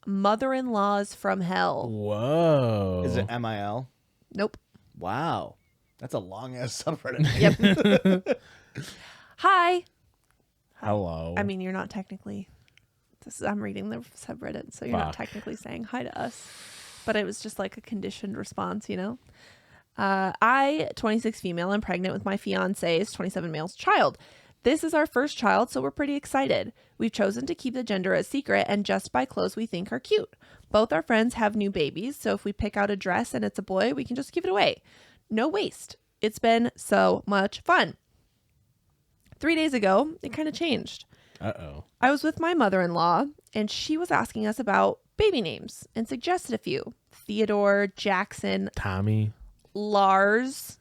S1: r/motherinlaws from hell.
S2: Whoa.
S3: Is it MIL?
S1: Nope.
S3: Wow. That's a long ass subreddit.
S1: Yep. Hi.
S2: Hello.
S1: I mean, you're not technically. I'm reading the subreddit, so you're not
S2: Fuck.
S1: technically saying hi to us. But it was just like a conditioned response, you know? I, 26 female, and pregnant with my fiance's 27 male's child. This is our first child, so we're pretty excited. We've chosen to keep the gender a secret and just buy clothes we think are cute. Both our friends have new babies, so if we pick out a dress and it's a boy, we can just give it away. No waste. It's been so much fun. 3 days ago, it kind of changed.
S2: Uh-oh.
S1: I was with my mother-in-law, and she was asking us about baby names and suggested a few. Theodore, Jackson,
S2: Tommy.
S1: Lars,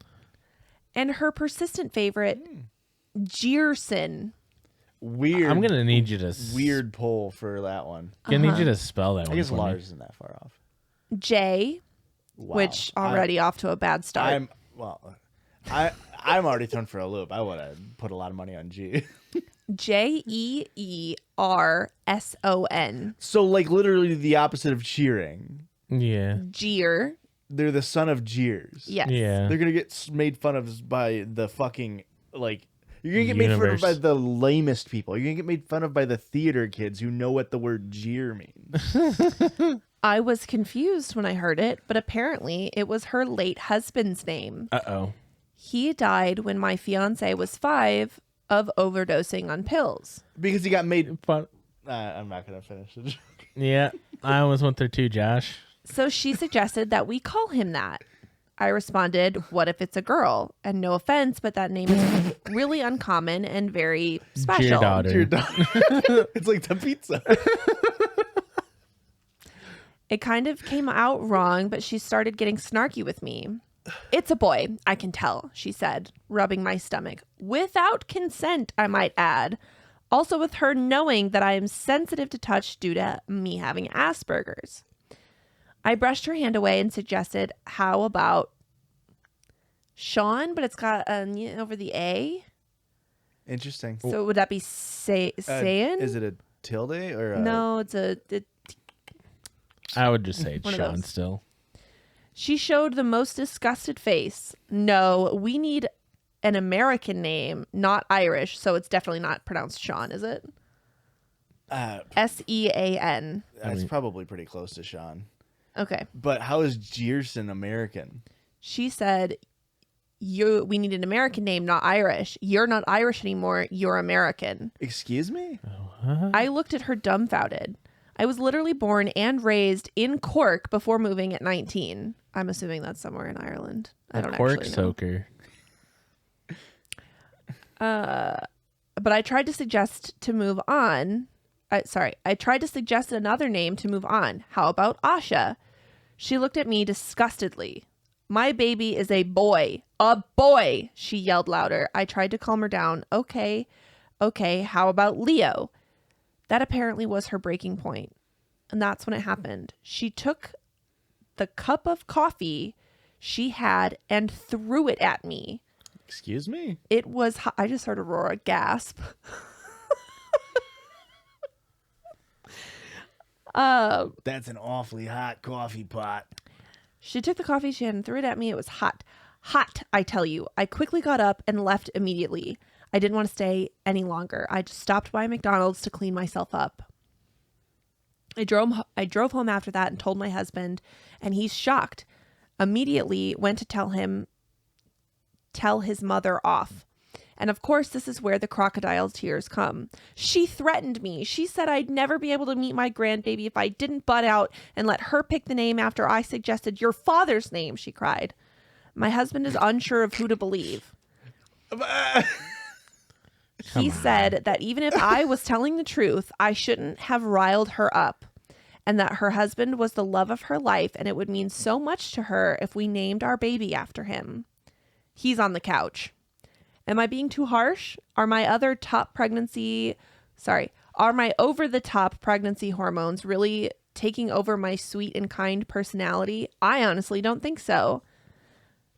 S1: and her persistent favorite, Jearson.
S3: Weird.
S2: I'm going to need you to...
S3: Weird pull for that one.
S2: Gonna need you to spell that
S3: I
S2: one
S3: guess
S2: for me.
S3: Lars isn't that far off.
S1: J,
S3: Wow.
S1: which already off to a bad start.
S3: I'm already thrown for a loop. I would have put a lot of money on G.
S1: Jeerson.
S3: So like literally the opposite of cheering.
S2: Yeah.
S1: Jeer.
S3: They're the son of jeers.
S1: Yes.
S2: Yeah.
S3: They're gonna get made fun of by the fucking like. You're gonna get made fun of
S2: Universe.
S3: by the lamest people. You're gonna get made fun of by the theater kids who know what the word jeer means.
S1: I was confused when I heard it, but apparently it was her late husband's name.
S2: Uh-oh.
S1: He died when my fiance was 5 of overdosing on pills.
S3: Because he got made.
S2: Fun.
S3: I'm not gonna finish it.
S2: Yeah. I almost went there too, Josh.
S1: So she suggested that we call him that. I responded, what if it's a girl? And no offense, but that name is really uncommon and very special.
S2: Dear daughter.
S3: Your dog. It's like the pizza.
S1: It kind of came out wrong, but she started getting snarky with me. It's a boy, I can tell, she said, rubbing my stomach. Without consent, I might add. Also with her knowing that I am sensitive to touch due to me having Asperger's. I brushed her hand away and suggested, how about Sean, but it's got over the A?
S3: Interesting.
S1: So would that be Sayan?
S3: Is it a tilde or a...
S1: No, it's a...
S2: I would just say it's
S1: One of
S2: Sean
S1: those.
S2: still.
S1: She showed the most disgusted face. No, we need an American name, not Irish, so it's definitely not pronounced Sean, is it? Sean.
S3: That's probably pretty close to Sean.
S1: Okay.
S3: But how is Jearson American?
S1: She said, we need an American name, not Irish. You're not Irish anymore. You're American.
S3: Excuse me?
S1: I looked at her dumbfounded. I was literally born and raised in Cork before moving at 19. I'm assuming that's somewhere in Ireland. I
S2: A
S1: don't
S2: cork
S1: actually know.
S2: soaker.
S1: But I tried to suggest to move on. I tried to suggest another name to move on. How about Asha? She looked at me disgustedly. My baby is a boy. A boy, she yelled louder. I tried to calm her down. Okay, how about Leo? That apparently was her breaking point. And that's when it happened. She took the cup of coffee she had and threw it at me.
S3: Excuse me?
S1: It was hot. I just heard Aurora gasp.
S3: That's an awfully hot coffee pot.
S1: She took the coffee she had and threw it at me. It was hot. Hot, I tell you. I quickly got up and left immediately. I didn't want to stay any longer. I just stopped by McDonald's to clean myself up. I drove home after that and told my husband, and he's shocked. Immediately went to tell his mother off. And of course, this is where the crocodile tears come. She threatened me. She said I'd never be able to meet my grandbaby if I didn't butt out and let her pick the name after I suggested your father's name, she cried. My husband is unsure of who to believe. He said that even if I was telling the truth, I shouldn't have riled her up, and that her husband was the love of her life and it would mean so much to her if we named our baby after him. He's on the couch. Am I being too harsh? Are my over-the-top pregnancy hormones really taking over my sweet and kind personality? I honestly don't think so.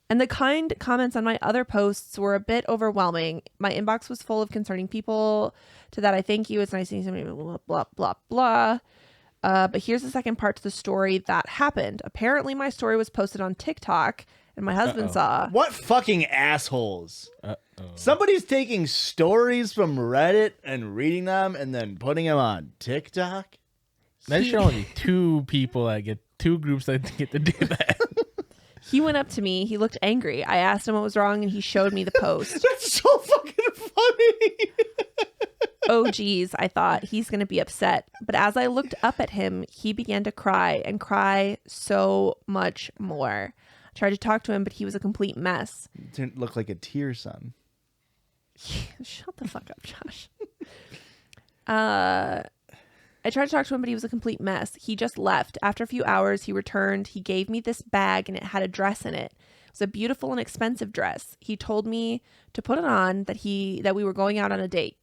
S1: And the kind comments on my other posts were a bit overwhelming. My inbox was full of concerning people. To that, I thank you. It's nice seeing somebody, blah, blah, blah, blah. But here's the second part to the story that happened. Apparently, my story was posted on TikTok, and my husband saw.
S3: What fucking assholes. Somebody's taking stories from Reddit and reading them and then putting them on TikTok?
S2: There should only be two groups that get to do that.
S1: He went up to me. He looked angry. I asked him what was wrong, and he showed me the post.
S3: That's so fucking funny.
S1: Oh, geez, I thought. He's going to be upset. But as I looked up at him, he began to cry and cry so much more. I tried to talk to him, but he was a complete mess.
S3: It didn't look like a tear, son.
S1: Shut the fuck up, Josh. I tried to talk to him, but he was a complete mess. He just left. After a few hours, he returned. He gave me this bag, and it had a dress in it. It was a beautiful and expensive dress. He told me to put it on, that we were going out on a date.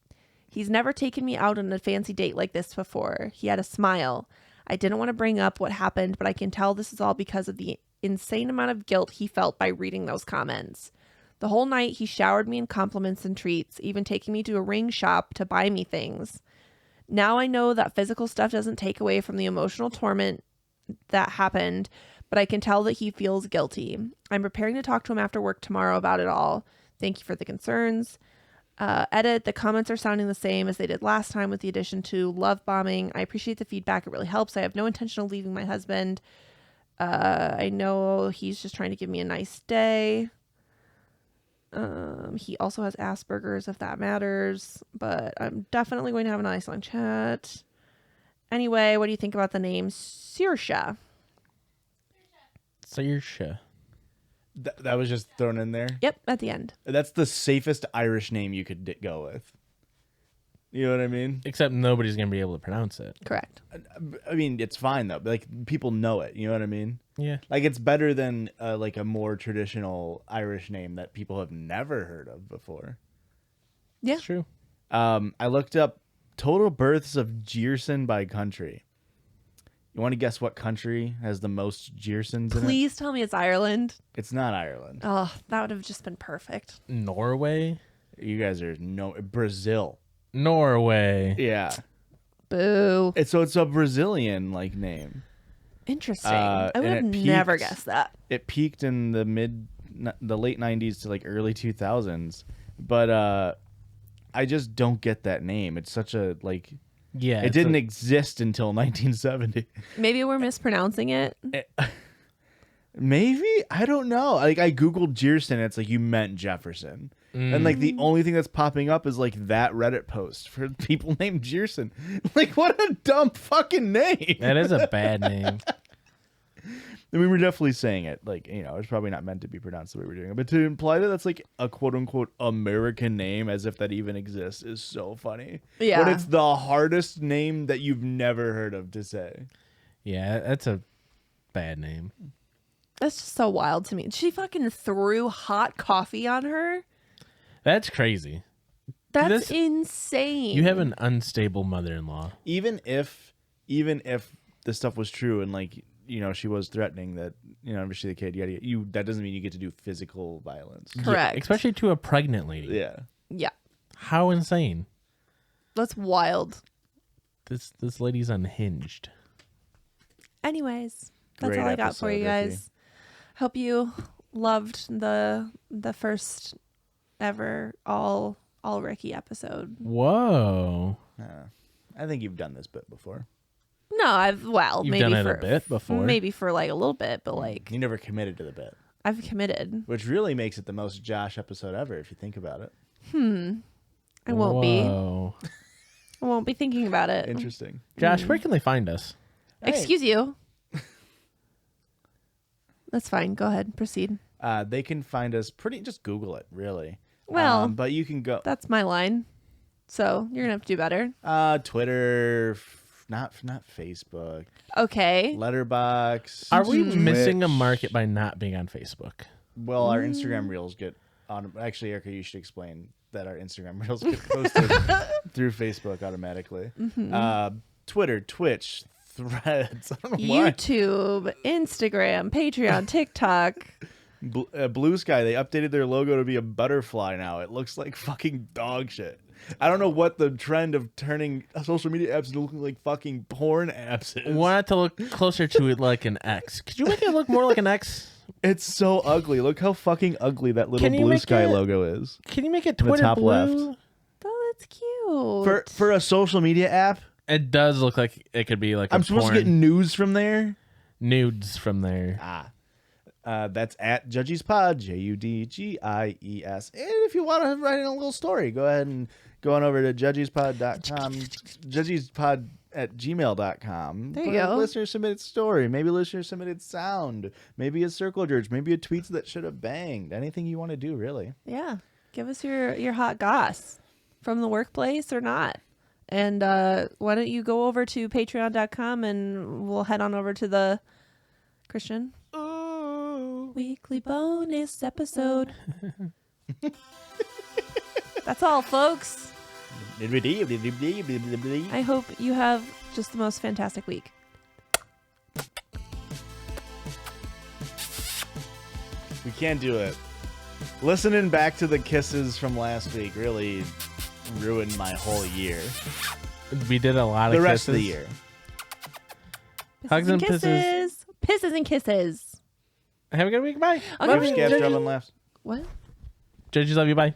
S1: He's never taken me out on a fancy date like this before. He had a smile. I didn't want to bring up what happened, but I can tell this is all because of the insane amount of guilt he felt by reading those comments. The whole night, he showered me in compliments and treats, even taking me to a ring shop to buy me things. Now I know that physical stuff doesn't take away from the emotional torment that happened, but I can tell that he feels guilty. I'm preparing to talk to him after work tomorrow about it all. Thank you for the concerns. Edit, the comments are sounding the same as they did last time with the addition to love bombing. I appreciate the feedback. It really helps. I have no intention of leaving my husband. I know he's just trying to give me a nice day. He also has Asperger's, if that matters, but I'm definitely going to have a nice long chat. Anyway, what do you think about the name Saoirse?
S2: Saoirse.
S3: That was just thrown in there.
S1: Yep, at the end.
S3: That's the safest Irish name you could go with. You know what I mean?
S2: Except nobody's going to be able to pronounce it.
S1: Correct.
S3: I mean, it's fine though. Like people know it. You know what I mean?
S2: Yeah.
S3: Like it's better than like a more traditional Irish name that people have never heard of before.
S1: Yeah.
S2: It's true.
S3: I looked up total births of Gearson by country. You want to guess what country has the most Gearsons in it?
S1: Please tell me it's Ireland.
S3: It's not Ireland.
S1: Oh, that would have just been perfect.
S2: Norway?
S3: You guys are Brazil.
S2: Norway.
S3: Yeah.
S1: Boo.
S3: It's a Brazilian like name.
S1: Interesting. I would have
S3: and it
S1: never
S3: peaked-
S1: guessed that.
S3: It peaked in the late 90s to like early 2000s, but I just don't get that name. It's such a like
S2: Yeah.
S3: it didn't exist until 1970.
S1: Maybe we're mispronouncing it.
S3: Maybe, I don't know. Like I googled Gearson, it's like you meant Jefferson. And like the only thing that's popping up is like that Reddit post for people named Gearson. Like what a dumb fucking name.
S2: That is a bad name.
S3: We were definitely saying it like, you know, it's probably not meant to be pronounced the way we're doing it. But to imply that that's like a quote unquote American name as if that even exists is so funny.
S1: Yeah.
S3: But it's the hardest name that you've never heard of to say.
S2: Yeah, that's a bad name.
S1: That's just so wild to me. She fucking threw hot coffee on her.
S2: That's crazy.
S1: That's insane.
S2: You have an unstable mother-in-law.
S3: Even if the stuff was true and like, you know, she was threatening that, you know, obviously the kid, that doesn't mean you get to do physical violence.
S1: Correct.
S2: Yeah, especially to a pregnant lady.
S3: Yeah.
S1: Yeah.
S2: How insane.
S1: That's wild.
S2: This lady's unhinged.
S1: Anyways, that's
S3: Great
S1: all I got for
S3: episode,
S1: you
S3: Ricky.
S1: guys. Hope you loved the first ever all Ricky episode.
S2: Whoa.
S3: I think you've done this bit before.
S1: No,
S2: You've
S1: maybe
S2: done it
S1: for
S2: a bit before.
S1: Maybe for like a little bit, but like
S3: You never committed to the bit,
S1: I've committed.
S3: which really makes it the most Josh episode ever if you think about it.
S1: I won't be.
S2: Whoa.
S1: I won't be thinking about it.
S3: Interesting.
S2: Josh, where can they find us?
S1: Excuse you. That's fine. Go ahead. Proceed.
S3: They can find us just Google it, really.
S1: Well,
S3: but you can go
S1: that's my line. So you're gonna have to do better.
S3: Twitter, not Facebook,
S1: Okay.
S3: Letterbox.
S2: Are we
S3: Twitch.
S2: missing a market by not being on Facebook?
S3: Well, our Instagram reels get on. Actually, Erica, you should explain that our Instagram reels get posted through Facebook automatically. Twitter, Twitch, Threads. I don't know why.
S1: YouTube, Instagram, Patreon, TikTok.
S3: Blue Sky, they updated their logo to be a butterfly now. It looks like fucking dog shit. I don't know what the trend of turning social media apps into looking like fucking porn apps is.
S2: Want it to look closer to it like an X. Could you make it look more like an X?
S3: It's so ugly. Look how fucking ugly that little
S2: Can you
S3: Blue
S2: make
S3: Sky
S2: it-
S3: logo is.
S2: Can you make it
S3: The
S2: Twitter
S3: top
S2: blue?
S3: left.
S1: Oh, that's cute.
S3: For a social media app,
S2: It does look like it could be like
S3: I'm
S2: a
S3: supposed
S2: porn
S3: to get news from there.
S2: nudes from there.
S3: That's at Judgies Pod, JUDGIES. And if you want to write in a little story, go ahead and go on over to judgiespod.com, judgiespod@gmail.com.
S1: There you go.
S3: Listener submitted story, maybe listener submitted sound, maybe a Circle Jerdge, maybe a tweets that should have banged. Anything you want to do, really.
S1: Yeah. Give us your hot goss from the workplace or not. And why don't you go over to patreon.com and we'll head on over to the Christian weekly bonus episode. That's all, folks. I hope you have just the most fantastic week.
S3: We can't do it. Listening back to the kisses from last week really ruined my whole year.
S2: We did a lot of
S3: The rest of the
S2: kisses.
S3: year.
S2: Hugs and pisses.
S1: Pisses and kisses.
S2: Have a good week. Bye.
S1: Okay.
S2: Love you.
S3: Scabs, drubbing laughs.
S1: What?
S2: Judges, love you. Bye.